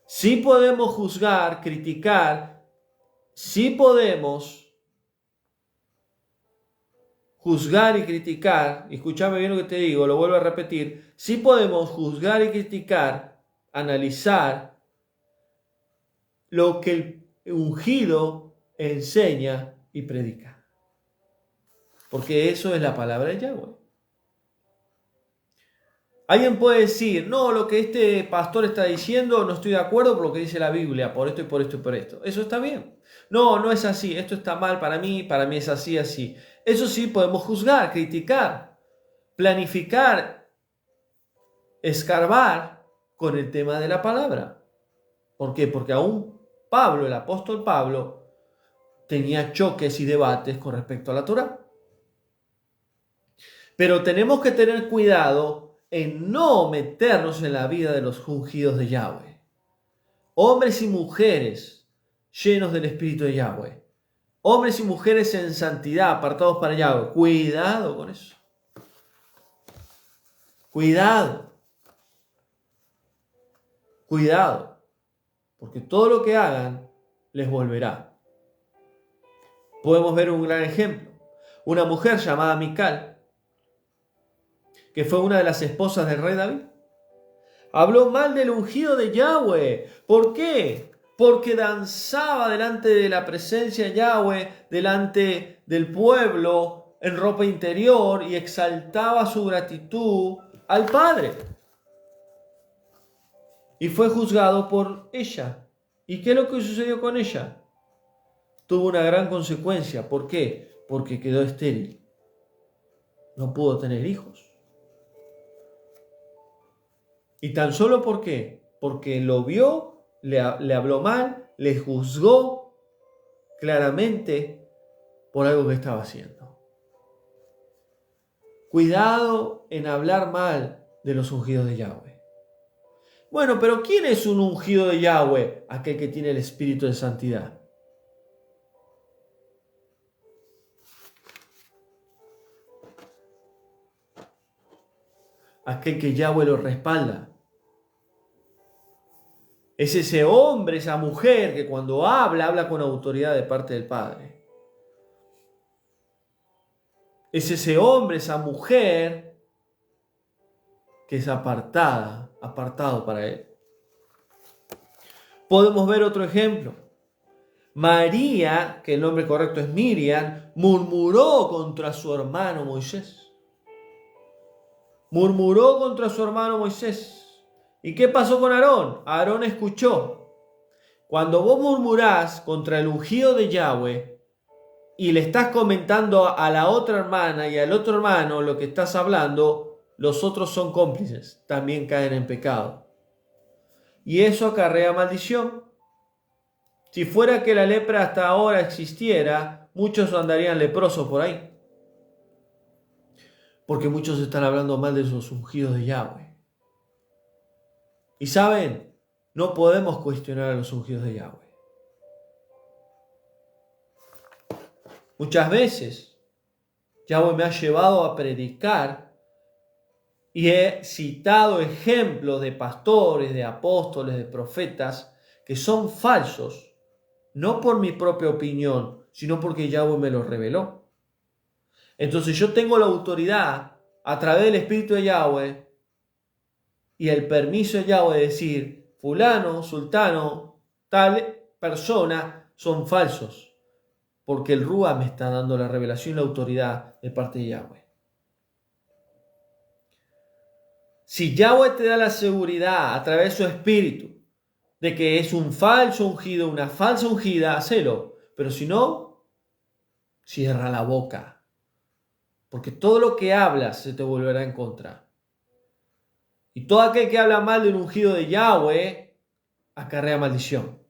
Sí podemos juzgar, criticar, sí podemos juzgar y criticar, y escúchame bien lo que te digo, lo vuelvo a repetir, sí podemos juzgar y criticar, analizar lo que el ungido enseña y predica. Porque eso es la palabra de Yahweh. Alguien puede decir, no, lo que este pastor está diciendo no estoy de acuerdo por lo que dice la Biblia, por esto y por esto y por esto. Eso está bien. No, no es así, esto está mal para mí es así, así. Eso sí, podemos juzgar, criticar, planificar, escarbar con el tema de la palabra. ¿Por qué? Porque aún Pablo, el apóstol Pablo, tenía choques y debates con respecto a la Torá. Pero tenemos que tener cuidado en no meternos en la vida de los ungidos de Yahweh. Hombres y mujeres llenos del Espíritu de Yahweh. Hombres y mujeres en santidad, apartados para Yahweh. Cuidado con eso. Cuidado. Cuidado. Porque todo lo que hagan les volverá. Podemos ver un gran ejemplo. Una mujer llamada Mical, que fue una de las esposas del rey David, habló mal del ungido de Yahweh. ¿Por qué? Porque danzaba delante de la presencia de Yahweh, delante del pueblo, en ropa interior, y exaltaba su gratitud al Padre. Y fue juzgado por ella. ¿Y qué es lo que sucedió con ella? Tuvo una gran consecuencia. ¿Por qué? Porque quedó estéril. No pudo tener hijos. Y tan solo ¿por qué? Porque lo vio, le habló mal, le juzgó claramente por algo que estaba haciendo. Cuidado en hablar mal de los ungidos de Yahweh. Bueno, pero ¿quién es un ungido de Yahweh? Aquel que tiene el espíritu de santidad. Aquel que Yahweh lo respalda. Es ese hombre, esa mujer que cuando habla con autoridad de parte del Padre. Es ese hombre, esa mujer que es apartado para él. Podemos ver otro ejemplo. María, que el nombre correcto es Miriam, murmuró contra su hermano Moisés. Murmuró contra su hermano Moisés. ¿Y qué pasó con Aarón? Aarón escuchó. Cuando vos murmurás contra el ungido de Yahweh y le estás comentando a la otra hermana y al otro hermano lo que estás hablando, los otros son cómplices, también caen en pecado. Y eso acarrea maldición. Si fuera que la lepra hasta ahora existiera, muchos andarían leprosos por ahí. Porque muchos están hablando mal de esos ungidos de Yahweh. Y saben, no podemos cuestionar a los ungidos de Yahweh. Muchas veces Yahweh me ha llevado a predicar y he citado ejemplos de pastores, de apóstoles, de profetas que son falsos, no por mi propia opinión, sino porque Yahweh me los reveló. Entonces yo tengo la autoridad a través del Espíritu de Yahweh y el permiso de Yahweh de decir, fulano, sultano, tal persona son falsos, porque el Rúa me está dando la revelación y la autoridad de parte de Yahweh. Si Yahweh te da la seguridad a través de su Espíritu de que es un falso ungido, una falsa ungida, hacelo. Pero si no, cierra la boca. Porque todo lo que hablas se te volverá en contra. Y todo aquel que habla mal del ungido de Yahweh acarrea maldición.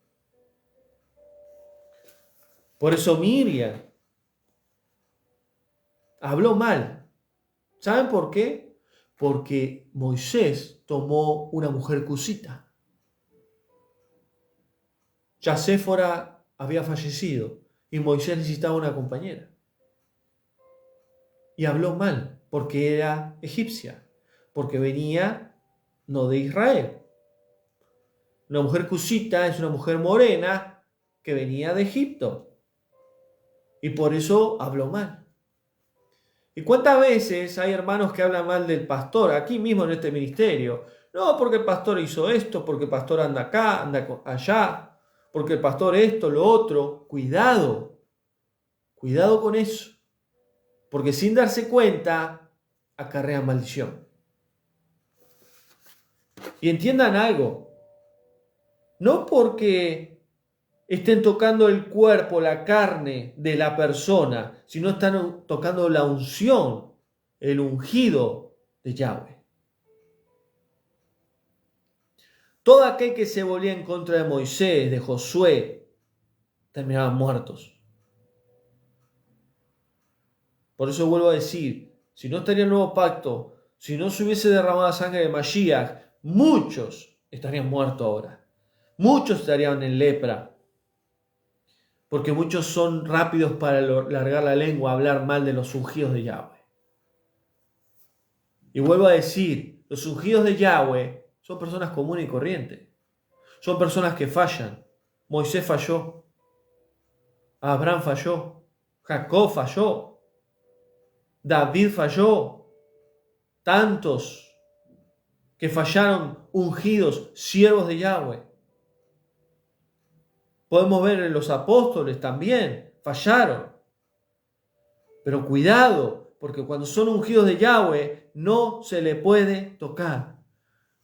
Por eso Miriam habló mal. ¿Saben por qué? Porque Moisés tomó una mujer cusita. Ya Séfora había fallecido y Moisés necesitaba una compañera. Y habló mal porque era egipcia, porque venía no de Israel. Una mujer cusita es una mujer morena que venía de Egipto. Y por eso habló mal. ¿Y cuántas veces hay hermanos que hablan mal del pastor aquí mismo en este ministerio? No, porque el pastor hizo esto, porque el pastor anda acá, anda allá, porque el pastor esto, lo otro. Cuidado, cuidado con eso. Porque sin darse cuenta, acarrea maldición. Y entiendan algo, no porque estén tocando el cuerpo, la carne de la persona, sino están tocando la unción, el ungido de Yahweh. Todo aquel que se volvía en contra de Moisés, de Josué, terminaban muertos. Por eso vuelvo a decir, si no estaría el nuevo pacto, si no se hubiese derramado la sangre de Mashiach, muchos estarían muertos ahora. Muchos estarían en lepra. Porque muchos son rápidos para largar la lengua, hablar mal de los ungidos de Yahweh. Y vuelvo a decir, los ungidos de Yahweh son personas comunes y corrientes. Son personas que fallan. Moisés falló. Abraham falló. Jacob falló. David falló. Tantos que fallaron ungidos, siervos de Yahweh. Podemos ver en los apóstoles también, fallaron. Pero cuidado, porque cuando son ungidos de Yahweh, no se le puede tocar.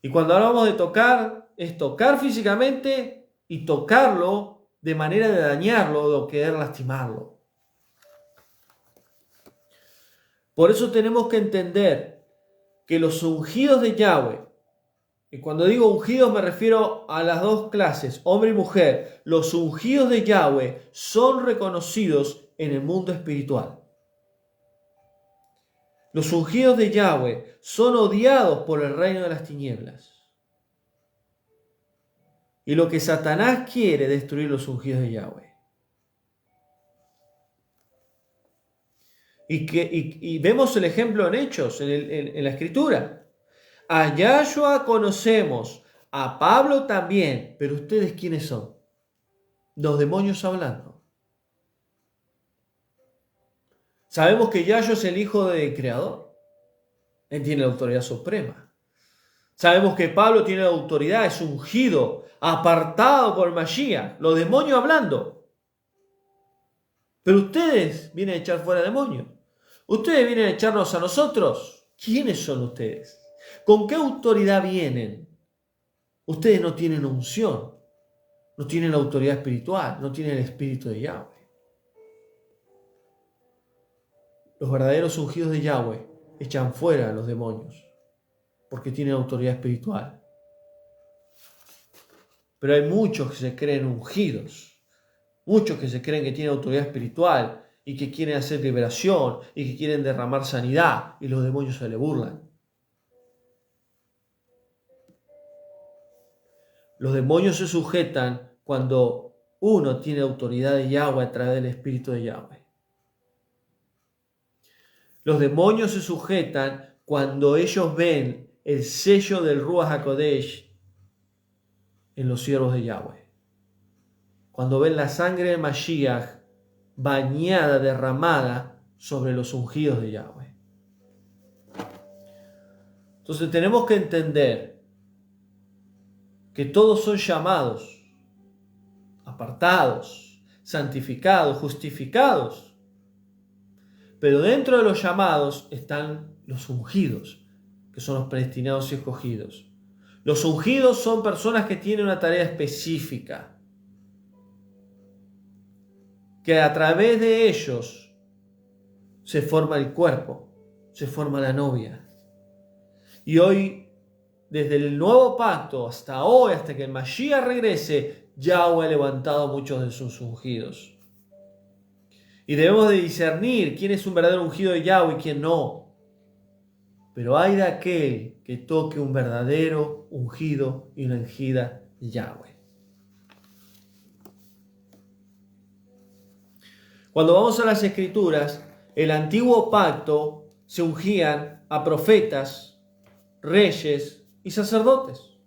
Y cuando hablamos de tocar, es tocar físicamente y tocarlo de manera de dañarlo o de querer lastimarlo. Por eso tenemos que entender que los ungidos de Yahweh, y cuando digo ungidos me refiero a las dos clases, hombre y mujer, los ungidos de Yahweh son reconocidos en el mundo espiritual. Los ungidos de Yahweh son odiados por el reino de las tinieblas. Y lo que Satanás quiere es destruir los ungidos de Yahweh. Y vemos el ejemplo en Hechos, en la Escritura. A Yahshua conocemos, a Pablo también, pero ¿ustedes quiénes son? Los demonios hablando. Sabemos que Yahshua es el hijo del Creador. Él tiene la autoridad suprema. Sabemos que Pablo tiene la autoridad, es ungido, apartado por Mashiach, los demonios hablando. Pero ustedes vienen a echar fuera demonios. Ustedes vienen a echarnos a nosotros. ¿Quiénes son ustedes? ¿Con qué autoridad vienen? Ustedes no tienen unción, no tienen la autoridad espiritual, no tienen el espíritu de Yahweh. Los verdaderos ungidos de Yahweh echan fuera a los demonios porque tienen autoridad espiritual. Pero hay muchos que se creen ungidos, muchos que se creen que tienen autoridad espiritual y que quieren hacer liberación y que quieren derramar sanidad y los demonios se le burlan. Los demonios se sujetan cuando uno tiene autoridad de Yahweh a través del Espíritu de Yahweh. Los demonios se sujetan cuando ellos ven el sello del Ruach HaKodesh en los siervos de Yahweh. Cuando ven la sangre de Mashiach bañada, derramada sobre los ungidos de Yahweh. Entonces tenemos que entender que todos son llamados, apartados, santificados, justificados. Pero dentro de los llamados están los ungidos, que son los predestinados y escogidos. Los ungidos son personas que tienen una tarea específica, que a través de ellos se forma el cuerpo, se forma la novia. Y hoy, desde el nuevo pacto hasta hoy, hasta que el Mashiach regrese, Yahweh ha levantado muchos de sus ungidos. Y debemos de discernir quién es un verdadero ungido de Yahweh y quién no. Pero hay de aquel que toque un verdadero ungido y una ungida de Yahweh. Cuando vamos a las Escrituras, el antiguo pacto se ungían a profetas, reyes y sacerdotes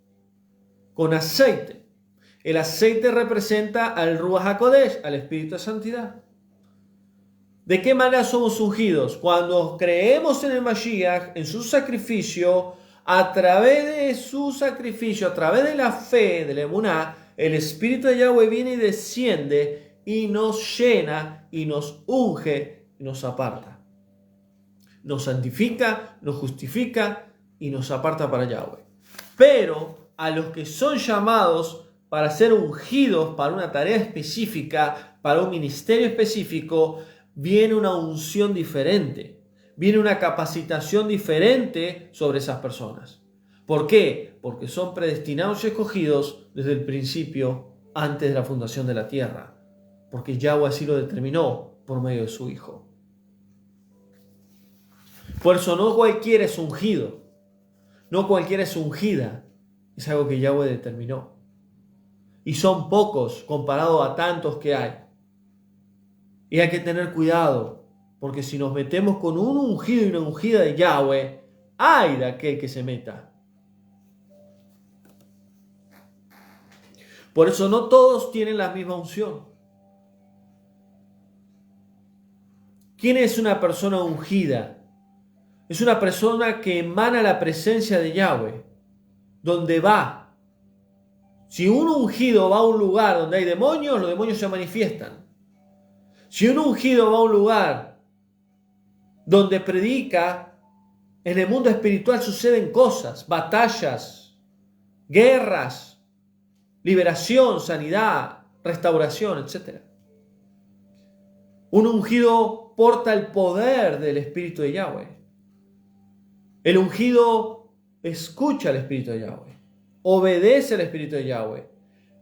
con aceite. El aceite representa al Ruach HaKodesh, al Espíritu de Santidad. ¿De qué manera somos ungidos? Cuando creemos en el Mashiach, en su sacrificio, a través de su sacrificio, a través de la fe, de la emuná, el Espíritu de Yahweh viene y desciende y nos llena y nos unge y nos aparta. Nos santifica, nos justifica y nos aparta para Yahweh. Pero a los que son llamados para ser ungidos para una tarea específica, para un ministerio específico, viene una unción diferente, viene una capacitación diferente sobre esas personas. ¿Por qué? Porque son predestinados y escogidos desde el principio, antes de la fundación de la tierra, porque Yahweh así lo determinó por medio de su Hijo. Por eso no cualquiera es ungido, no cualquiera es ungida, es algo que Yahweh determinó. Y son pocos comparados a tantos que hay. Y hay que tener cuidado, porque si nos metemos con un ungido y una ungida de Yahweh, hay de aquel que se meta. Por eso no todos tienen la misma unción. ¿Quién es una persona ungida? Es una persona que emana la presencia de Yahweh, donde va. Si un ungido va a un lugar donde hay demonios, los demonios se manifiestan. Si un ungido va a un lugar donde predica, en el mundo espiritual suceden cosas, batallas, guerras, liberación, sanidad, restauración, etc. Un ungido porta el poder del Espíritu de Yahweh. El ungido escucha al Espíritu de Yahweh, obedece al Espíritu de Yahweh.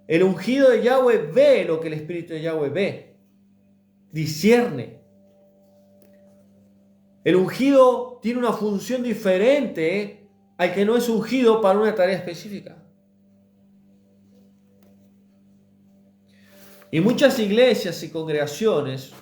El ungido de Yahweh ve lo que el Espíritu de Yahweh ve, discierne. El ungido tiene una función diferente al que no es ungido para una tarea específica. Y muchas iglesias y congregaciones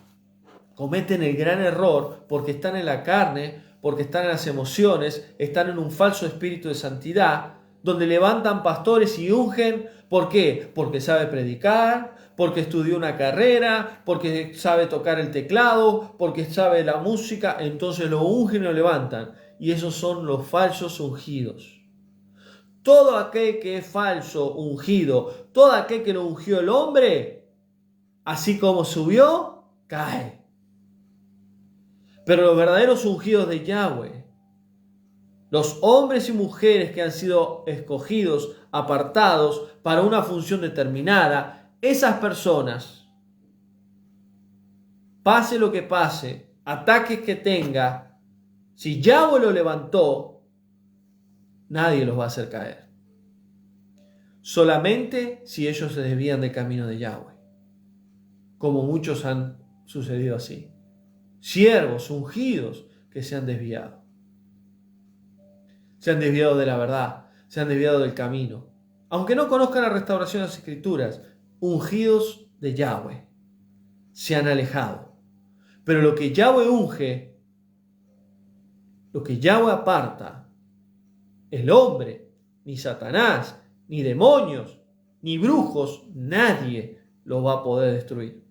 cometen el gran error porque están en la carne, porque están en las emociones, están en un falso espíritu de santidad, donde levantan pastores y ungen. ¿Por qué? Porque sabe predicar, porque estudió una carrera, porque sabe tocar el teclado, porque sabe la música, entonces lo ungen y lo levantan. Y esos son los falsos ungidos. Todo aquel que es falso ungido, todo aquel que lo ungió el hombre, así como subió, cae. Pero los verdaderos ungidos de Yahweh, los hombres y mujeres que han sido escogidos, apartados para una función determinada, esas personas, pase lo que pase, ataques que tenga, si Yahweh lo levantó, nadie los va a hacer caer. Solamente si ellos se desvían del camino de Yahweh, como muchos han sucedido así. Siervos ungidos que se han desviado. Se han desviado de la verdad, se han desviado del camino. Aunque no conozcan la restauración de las Escrituras, ungidos de Yahweh, se han alejado. Pero lo que Yahweh unge, lo que Yahweh aparta, el hombre, ni Satanás, ni demonios, ni brujos, nadie lo va a poder destruir.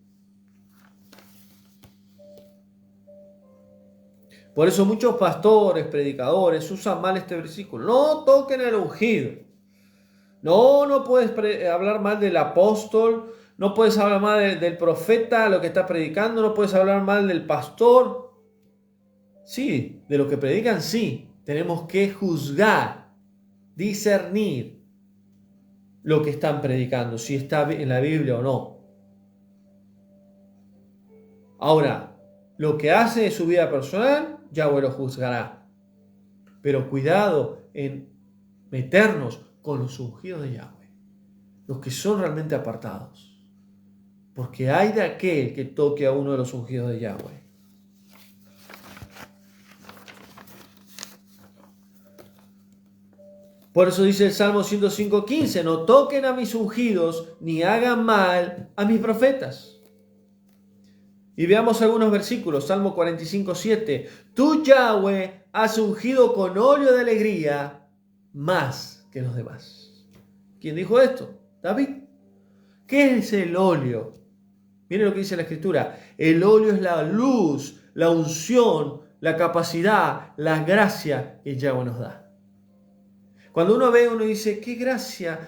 Por eso muchos pastores, predicadores usan mal este versículo. No toquen al ungido. No puedes hablar mal del apóstol, no puedes hablar mal del profeta, lo que está predicando, no puedes hablar mal del pastor. Sí, de lo que predican sí. Tenemos que juzgar, discernir lo que están predicando, si está en la Biblia o no. Ahora, lo que hace de su vida personal, Yahweh lo juzgará. Pero cuidado en meternos con los ungidos de Yahweh, los que son realmente apartados. Porque hay de aquel que toque a uno de los ungidos de Yahweh. Por eso dice el Salmo 105:15, no toquen a mis ungidos, ni hagan mal a mis profetas. Y veamos algunos versículos. Salmo 45:7. Tú, Yahweh, has ungido con óleo de alegría más que los demás. ¿Quién dijo esto? David. ¿Qué es el óleo? Miren lo que dice la Escritura. El óleo es la luz, la unción, la capacidad, la gracia que Yahweh nos da. Cuando uno ve, uno dice, qué gracia,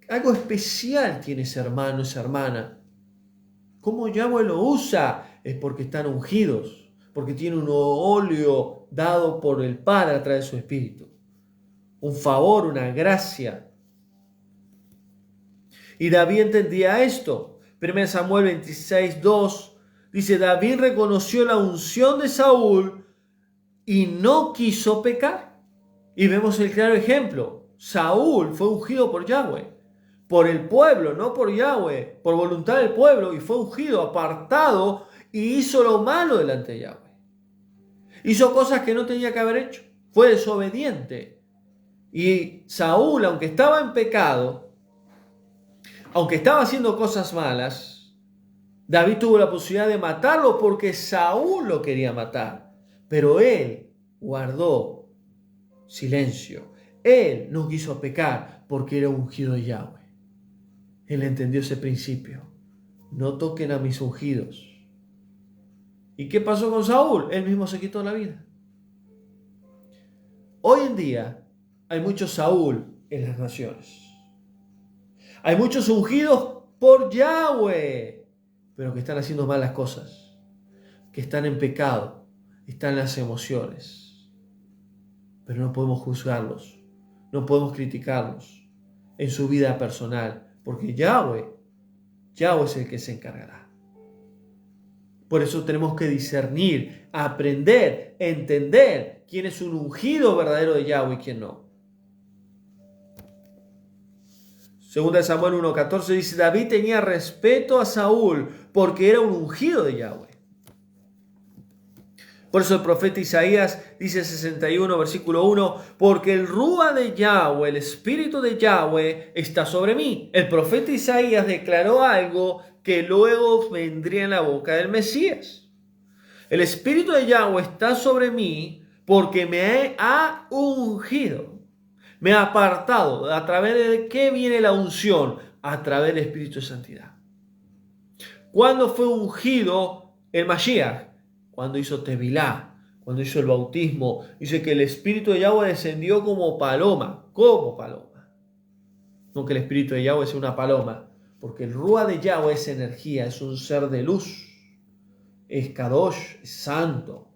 algo especial tiene ese hermano, esa hermana. ¿Cómo Yahweh lo usa? Es porque están ungidos, porque tiene un óleo dado por el Padre a través de su Espíritu. un favor, una gracia. Y David entendía esto. 1 Samuel 26:2 dice: David reconoció la unción de Saúl y no quiso pecar. Y vemos el claro ejemplo. Saúl fue ungido por Yahweh, por el pueblo, no por Yahweh, por voluntad del pueblo, y fue ungido, apartado, y hizo lo malo delante de Yahweh. Hizo cosas que no tenía que haber hecho. Fue desobediente. Y Saúl, aunque estaba en pecado, aunque estaba haciendo cosas malas, David tuvo la posibilidad de matarlo porque Saúl lo quería matar. Pero él guardó silencio. Él no quiso pecar porque era ungido de Yahweh. Él entendió ese principio. No toquen a mis ungidos. ¿Y qué pasó con Saúl? Él mismo se quitó la vida. Hoy en día hay muchos Saúl en las naciones. Hay muchos ungidos por Yahweh, pero que están haciendo malas cosas, que están en pecado, están en las emociones. Pero no podemos juzgarlos, no podemos criticarlos en su vida personal, porque Yahweh es el que se encargará. Por eso tenemos que discernir, aprender, entender quién es un ungido verdadero de Yahweh y quién no. Segunda de Samuel 1:14 dice: David tenía respeto a Saúl porque era un ungido de Yahweh. Por eso el profeta Isaías dice 61 versículo 1: porque el Rúa de Yahweh, el Espíritu de Yahweh, está sobre mí. El profeta Isaías declaró algo que luego vendría en la boca del Mesías. El Espíritu de Yahweh está sobre mí porque me ha ungido, me ha apartado. ¿A través de qué viene la unción? A través del Espíritu de Santidad. ¿Cuándo fue ungido el Mashiach? Cuando hizo Tevilá, cuando hizo el bautismo. Dice que el Espíritu de Yahweh descendió como paloma. ¿Cómo paloma? No que el Espíritu de Yahweh sea una paloma, porque el Rúa de Yahweh es energía, es un ser de luz. Es Kadosh, es santo.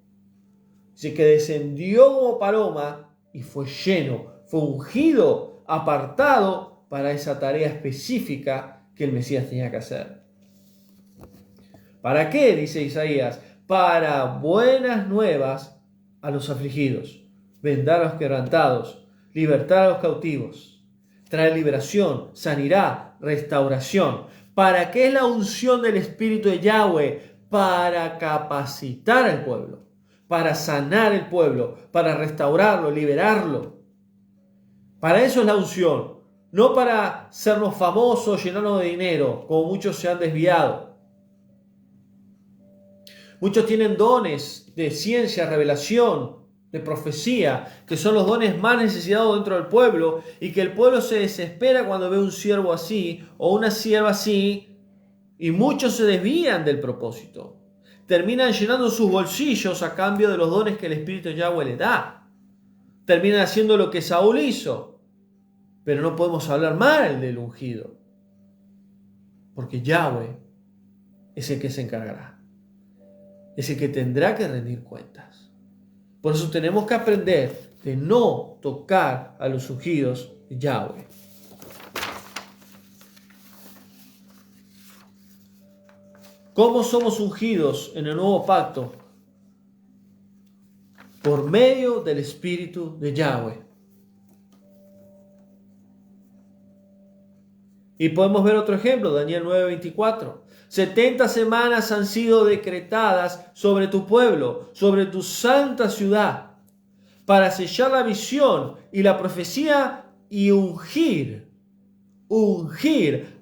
Dice que descendió como paloma y fue lleno, fue ungido, apartado para esa tarea específica que el Mesías tenía que hacer. ¿Para qué? Dice Isaías: para buenas nuevas a los afligidos, vendar a los quebrantados, libertar a los cautivos, traer liberación, sanidad, restauración. ¿Para qué es la unción del Espíritu de Yahweh? Para capacitar al pueblo, para sanar el pueblo, para restaurarlo, liberarlo. Para eso es la unción, no para sernos famosos, llenarnos de dinero, como muchos se han desviado. Muchos tienen dones de ciencia, revelación, de profecía, que son los dones más necesitados dentro del pueblo, y que el pueblo se desespera cuando ve un siervo así o una sierva así, y muchos se desvían del propósito. Terminan llenando sus bolsillos a cambio de los dones que el Espíritu de Yahweh le da. Terminan haciendo lo que Saúl hizo. Pero no podemos hablar mal del ungido, porque Yahweh es el que se encargará. Es el que tendrá que rendir cuentas. Por eso tenemos que aprender de no tocar a los ungidos de Yahweh. ¿Cómo somos ungidos en el nuevo pacto? Por medio del Espíritu de Yahweh. Y podemos ver otro ejemplo, Daniel 9:24. 70 semanas han sido decretadas sobre tu pueblo, sobre tu santa ciudad, para sellar la visión y la profecía y ungir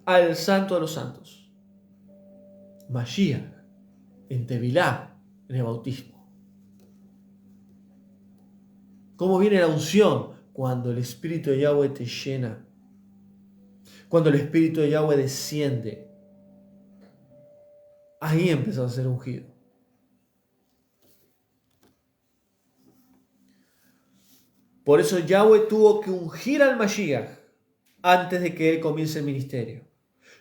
al santo de los santos. Mashiach, en Tevilá, en el bautismo. ¿Cómo viene la unción? Cuando el Espíritu de Yahweh te llena. Cuando el Espíritu de Yahweh desciende. Ahí empezó a ser ungido. Por eso Yahweh tuvo que ungir al Mashiach antes de que él comience el ministerio.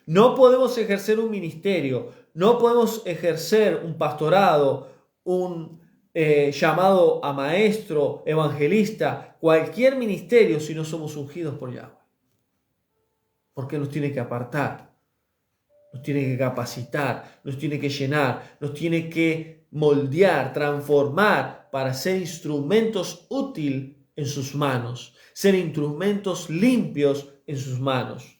No podemos ejercer un ministerio, no podemos ejercer un pastorado, un llamado a maestro, evangelista, cualquier ministerio si no somos ungidos por Yahweh. Porque nos tiene que apartar, nos tiene que capacitar, nos tiene que llenar, nos tiene que moldear, transformar para ser instrumentos útiles en sus manos, ser instrumentos limpios en sus manos.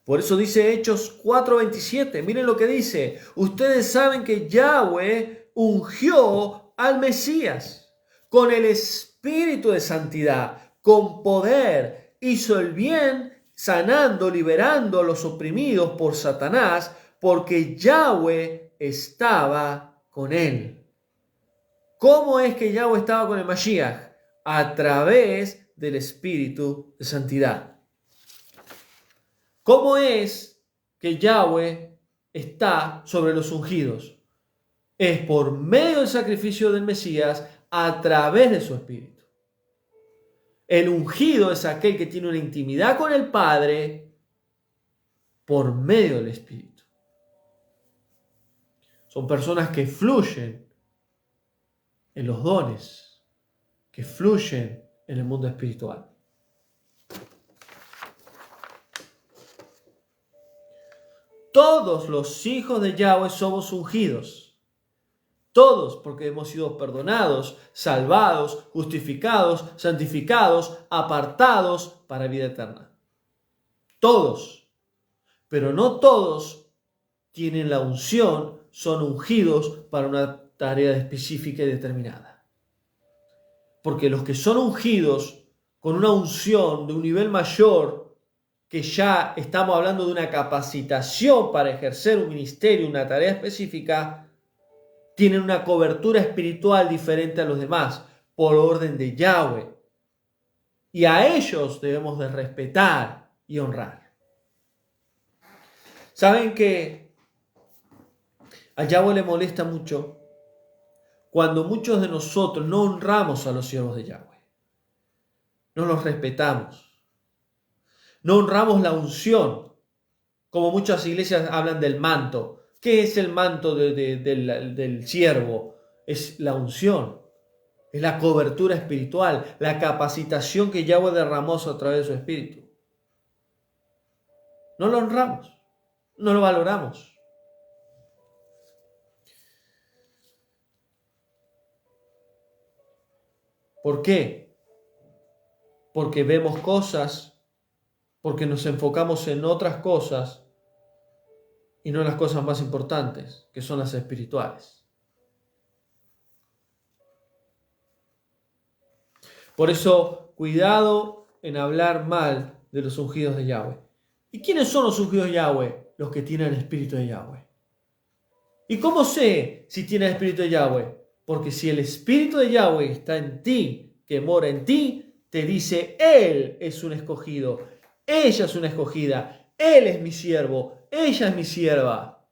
Por eso dice Hechos 4:27, miren lo que dice: ustedes saben que Yahweh ungió al Mesías con el espíritu de santidad, con poder, hizo el bien, sanando, liberando a los oprimidos por Satanás, porque Yahweh estaba con él. ¿Cómo es que Yahweh estaba con el Mashiach? A través del espíritu de santidad. ¿Cómo es que Yahweh está sobre los ungidos? Es por medio del sacrificio del Mesías a través de su espíritu. El ungido es aquel que tiene una intimidad con el Padre por medio del espíritu. Son personas que fluyen en los dones, que fluyen en el mundo espiritual. Todos los hijos de Yahweh somos ungidos. Todos, porque hemos sido perdonados, salvados, justificados, santificados, apartados para vida eterna. Todos. Pero no todos tienen la unción, son ungidos para una tarea específica y determinada. Porque los que son ungidos con una unción de un nivel mayor, que ya estamos hablando de una capacitación para ejercer un ministerio, una tarea específica, tienen una cobertura espiritual diferente a los demás, por orden de Yahweh. Y a ellos debemos de respetar y honrar. ¿Saben que a Yahweh le molesta mucho cuando muchos de nosotros no honramos a los siervos de Yahweh? No los respetamos. No honramos la unción, como muchas iglesias hablan del manto. ¿Qué es el manto del siervo? Es la unción, es la cobertura espiritual, la capacitación que Yahweh derramó a través de su espíritu. No lo honramos, no lo valoramos. ¿Por qué? Porque vemos cosas, porque nos enfocamos en otras cosas y no en las cosas más importantes, que son las espirituales. Por eso, cuidado en hablar mal de los ungidos de Yahweh. ¿Y quiénes son los ungidos de Yahweh? Los que tienen el espíritu de Yahweh. ¿Y cómo sé si tiene el espíritu de Yahweh? Porque si el espíritu de Yahweh está en ti, que mora en ti, te dice: Él es un escogido, ella es una escogida, Él es mi siervo, ella es mi sierva,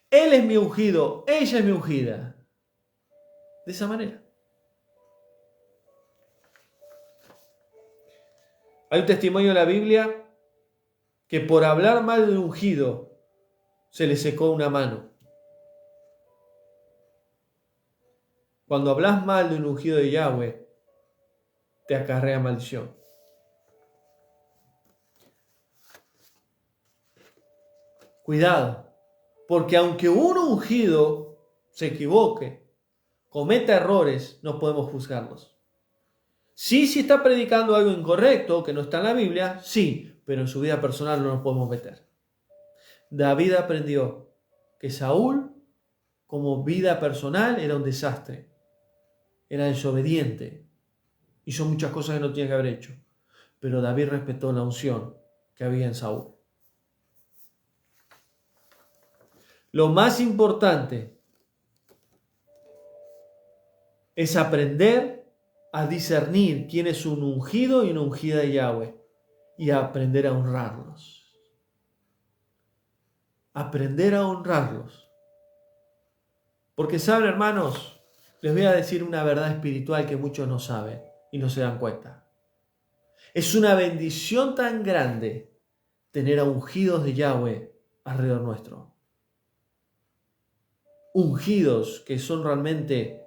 Él es mi ungido, ella es mi ungida. De esa manera. Hay un testimonio en la Biblia que por hablar mal de un ungido se le secó una mano. Cuando hablas mal de un ungido de Yahweh, te acarrea maldición. Cuidado, porque aunque un ungido se equivoque, cometa errores, no podemos juzgarlos. Sí, si está predicando algo incorrecto, que no está en la Biblia, sí, pero en su vida personal no nos podemos meter. David aprendió que Saúl, como vida personal, era un desastre. Era desobediente. Hizo muchas cosas que no tenía que haber hecho. Pero David respetó la unción que había en Saúl. Lo más importante es aprender a discernir quién es un ungido y una ungida de Yahweh y a aprender a honrarlos. Aprender a honrarlos. Porque saben, hermanos, les voy a decir una verdad espiritual que muchos no saben y no se dan cuenta. Es una bendición tan grande tener a ungidos de Yahweh alrededor nuestro. ungidos que son realmente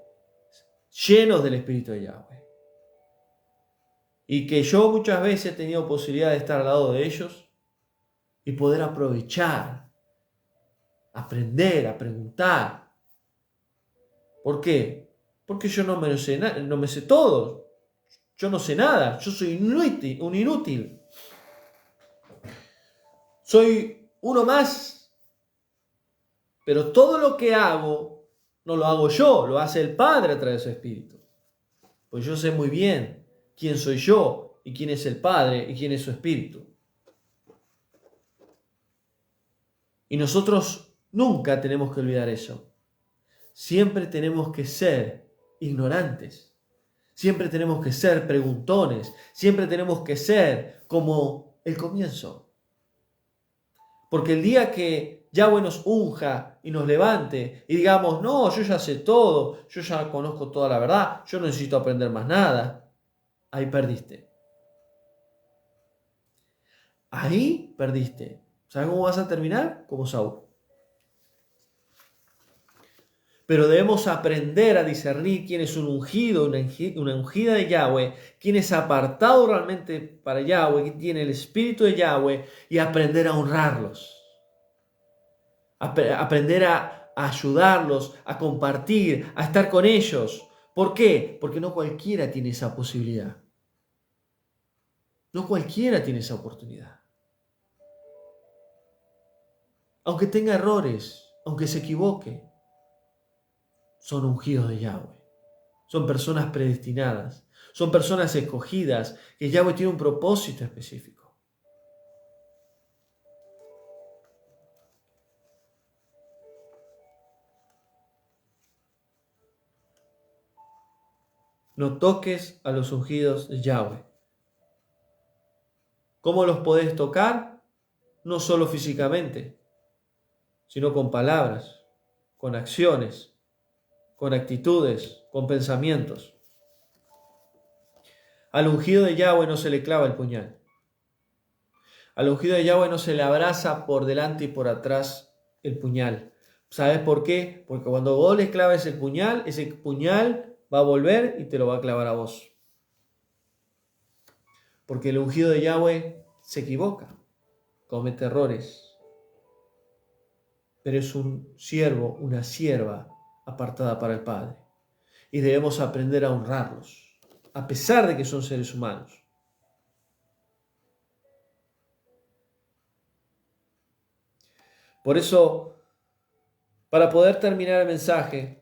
llenos del Espíritu de Yahweh. Y que yo muchas veces he tenido posibilidad de estar al lado de ellos y poder aprovechar, aprender, a preguntar. ¿Por qué? Porque yo no me sé todo. Yo no sé nada. Yo soy un inútil. Soy uno más. Pero todo lo que hago, no lo hago yo, lo hace el Padre a través de su Espíritu. Pues yo sé muy bien quién soy yo y quién es el Padre y quién es su Espíritu. Y nosotros nunca tenemos que olvidar eso. Siempre tenemos que ser ignorantes. Siempre tenemos que ser preguntones. Siempre tenemos que ser como el comienzo. Porque el día que Yahweh nos unja y nos levante y digamos, no, yo ya sé todo, yo ya conozco toda la verdad, yo no necesito aprender más nada, ahí perdiste. Ahí perdiste. ¿Sabes cómo vas a terminar? Como Saúl. Pero debemos aprender a discernir quién es un ungido, una ungida de Yahweh, quién es apartado realmente para Yahweh, quién tiene el Espíritu de Yahweh, y aprender a honrarlos. Aprender a ayudarlos, a compartir, a estar con ellos. ¿Por qué? Porque no cualquiera tiene esa posibilidad. No cualquiera tiene esa oportunidad. Aunque tenga errores, aunque se equivoque, son ungidos de Yahweh. Son personas predestinadas. Son personas escogidas, que Yahweh tiene un propósito específico. No toques a los ungidos de Yahweh. ¿Cómo los podés tocar? No solo físicamente, sino con palabras, con acciones, con actitudes, con pensamientos. Al ungido de Yahweh no se le clava el puñal. Al ungido de Yahweh no se le abraza por delante y por atrás el puñal. ¿Sabes por qué? Porque cuando vos le claves el puñal, ese puñal va a volver y te lo va a clavar a vos. Porque el ungido de Yahweh se equivoca, comete errores, pero es un siervo, una sierva apartada para el Padre. Y debemos aprender a honrarlos, a pesar de que son seres humanos. Por eso, para poder terminar el mensaje,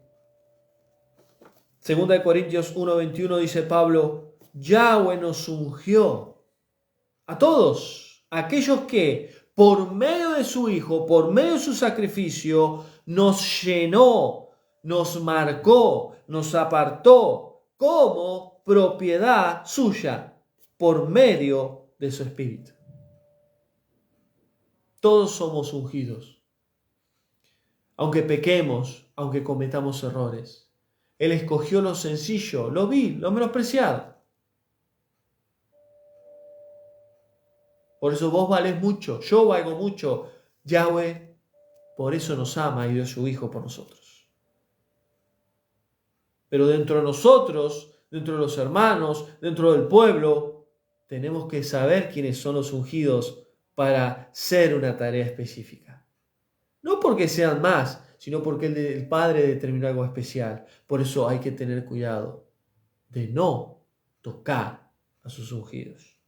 2 Corintios 1:21 dice Pablo, Yahweh nos ungió a todos, aquellos que por medio de su Hijo, por medio de su sacrificio, nos llenó, nos marcó, nos apartó como propiedad suya, por medio de su Espíritu. Todos somos ungidos. Aunque pequemos, aunque cometamos errores. Él escogió lo sencillo, lo vil, lo menospreciado. Por eso vos valés mucho, yo valgo mucho. Yahweh por eso nos ama y dio a su Hijo por nosotros. Pero dentro de nosotros, dentro de los hermanos, dentro del pueblo, tenemos que saber quiénes son los ungidos para ser una tarea específica. No porque sean más, sino porque el Padre determinó algo especial. Por eso hay que tener cuidado de no tocar a sus ungidos.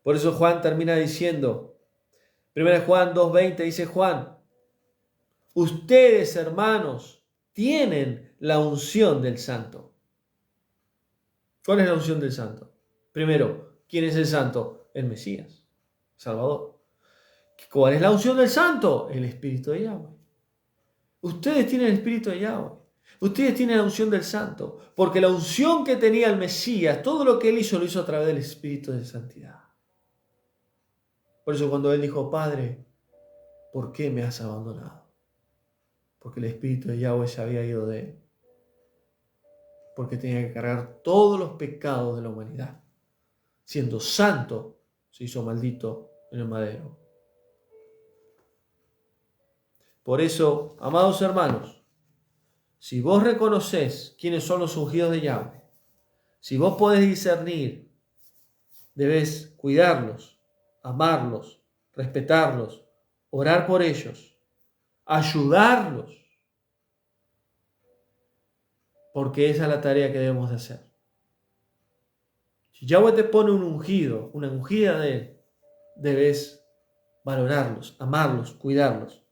Por eso Juan termina diciendo, 1 Juan 2:20 dice Juan, ustedes hermanos tienen la unción del Santo. ¿Cuál es la unción del Santo? Primero, ¿quién es el Santo? El Mesías, Salvador. ¿Cuál es la unción del Santo? El Espíritu de Yahweh. Ustedes tienen el Espíritu de Yahweh. Ustedes tienen la unción del Santo. Porque la unción que tenía el Mesías, todo lo que él hizo, lo hizo a través del Espíritu de santidad. Por eso cuando él dijo, Padre, ¿por qué me has abandonado? Porque el Espíritu de Yahweh se había ido de él. Porque tenía que cargar todos los pecados de la humanidad. Siendo santo, se hizo maldito en el madero. Por eso, amados hermanos, si vos reconocés quiénes son los ungidos de Yahweh, si vos podés discernir, debes cuidarlos, amarlos, respetarlos, orar por ellos, ayudarlos, porque esa es la tarea que debemos de hacer. Si Yahweh te pone un ungido, una ungida de Él, debes valorarlos, amarlos, cuidarlos.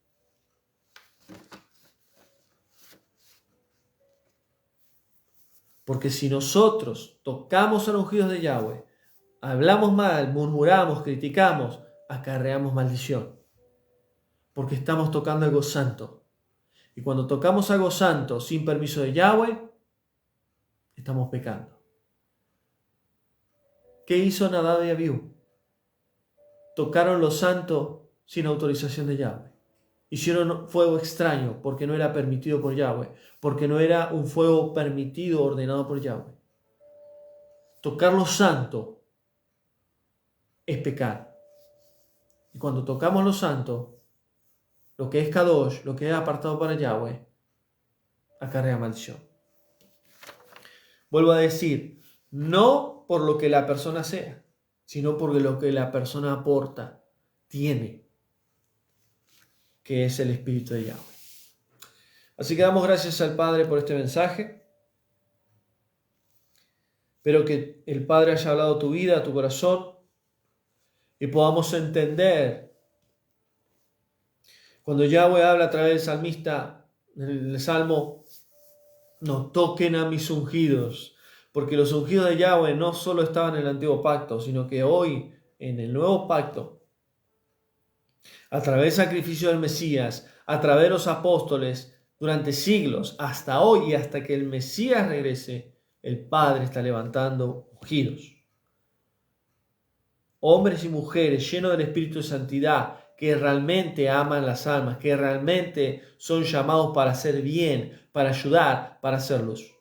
Porque si nosotros tocamos a los ungidos de Yahweh, hablamos mal, murmuramos, criticamos, acarreamos maldición. Porque estamos tocando algo santo. Y cuando tocamos algo santo sin permiso de Yahweh, estamos pecando. ¿Qué hizo Nadab y Abiú? Tocaron lo santo sin autorización de Yahweh. Hicieron fuego extraño porque no era permitido por Yahweh, porque no era un fuego permitido, ordenado por Yahweh. Tocar lo santo es pecar. Y cuando tocamos lo santo, lo que es Kadosh, lo que es apartado para Yahweh, acarrea maldición. Vuelvo a decir, no por lo que la persona sea, sino por lo que la persona aporta, tiene, que es el Espíritu de Yahweh. Así que damos gracias al Padre por este mensaje. Espero que el Padre haya hablado a tu vida, a tu corazón, y podamos entender cuando Yahweh habla a través del salmista en el Salmo: no toquen a mis ungidos, porque los ungidos de Yahweh no solo estaban en el antiguo pacto, sino que hoy en el nuevo pacto, a través del sacrificio del Mesías, a través de los apóstoles, durante siglos, hasta hoy y hasta que el Mesías regrese, el Padre está levantando ungidos. Hombres y mujeres llenos del Espíritu de Santidad, que realmente aman las almas, que realmente son llamados para hacer bien, para ayudar, para hacer luz.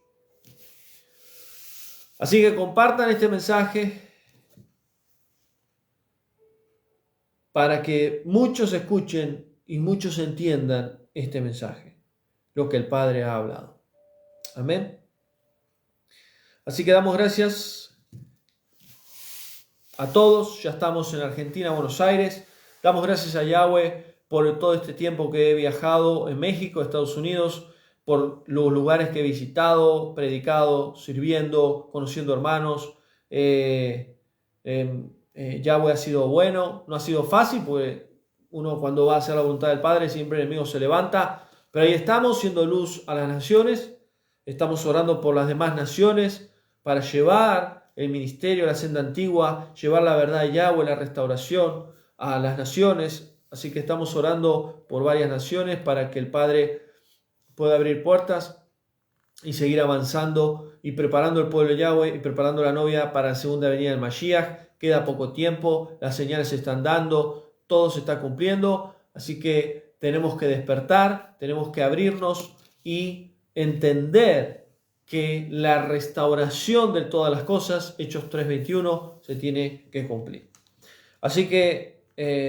Así que compartan este mensaje para que muchos escuchen y muchos entiendan este mensaje, lo que el Padre ha hablado. Amén. Así que damos gracias a todos. Ya estamos en Argentina, Buenos Aires. Damos gracias a Yahweh por todo este tiempo que he viajado en México, Estados Unidos, por los lugares que he visitado, predicado, sirviendo, conociendo hermanos. Yahweh ha sido bueno, no ha sido fácil, porque uno cuando va a hacer la voluntad del Padre siempre el enemigo se levanta, pero ahí estamos siendo luz a las naciones, estamos orando por las demás naciones para llevar el ministerio, la senda antigua, llevar la verdad de Yahweh, la restauración a las naciones. Así que estamos orando por varias naciones para que el Padre pueda abrir puertas y seguir avanzando y preparando el pueblo de Yahweh y preparando la novia para la segunda venida del Mashiach. Queda poco tiempo, las señales se están dando, todo se está cumpliendo, así que tenemos que despertar, tenemos que abrirnos y entender que la restauración de todas las cosas, Hechos 3:21, se tiene que cumplir. Así que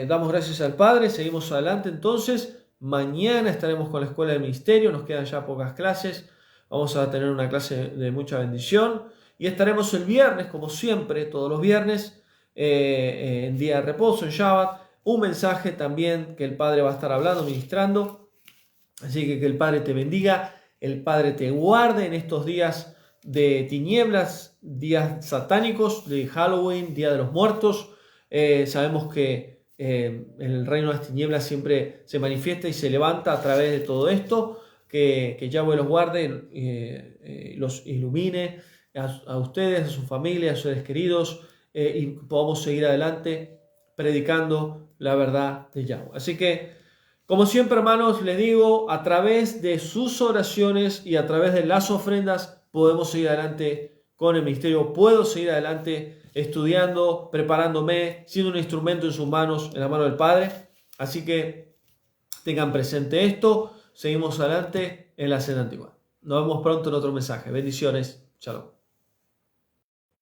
damos gracias al Padre, seguimos adelante entonces. Mañana estaremos con la Escuela del Ministerio, nos quedan ya pocas clases, vamos a tener una clase de mucha bendición y estaremos el viernes, como siempre, todos los viernes, en día de reposo, en Shabbat, un mensaje también que el Padre va a estar hablando, ministrando. Así que el Padre te bendiga, el Padre te guarde en estos días de tinieblas, días satánicos, de Halloween, Día de los Muertos. Sabemos que el reino de las tinieblas siempre se manifiesta y se levanta a través de todo esto. Que Yahweh los guarde, los ilumine a ustedes, a su familia, a sus seres queridos, y podamos seguir adelante predicando la verdad de Yahweh. Así que, como siempre, hermanos, les digo, a través de sus oraciones y a través de las ofrendas podemos seguir adelante con el ministerio. Puedo seguir adelante estudiando, preparándome, siendo un instrumento en sus manos, en la mano del Padre. Así que tengan presente esto. Seguimos adelante en la senda antigua. Nos vemos pronto en otro mensaje. Bendiciones. Shalom.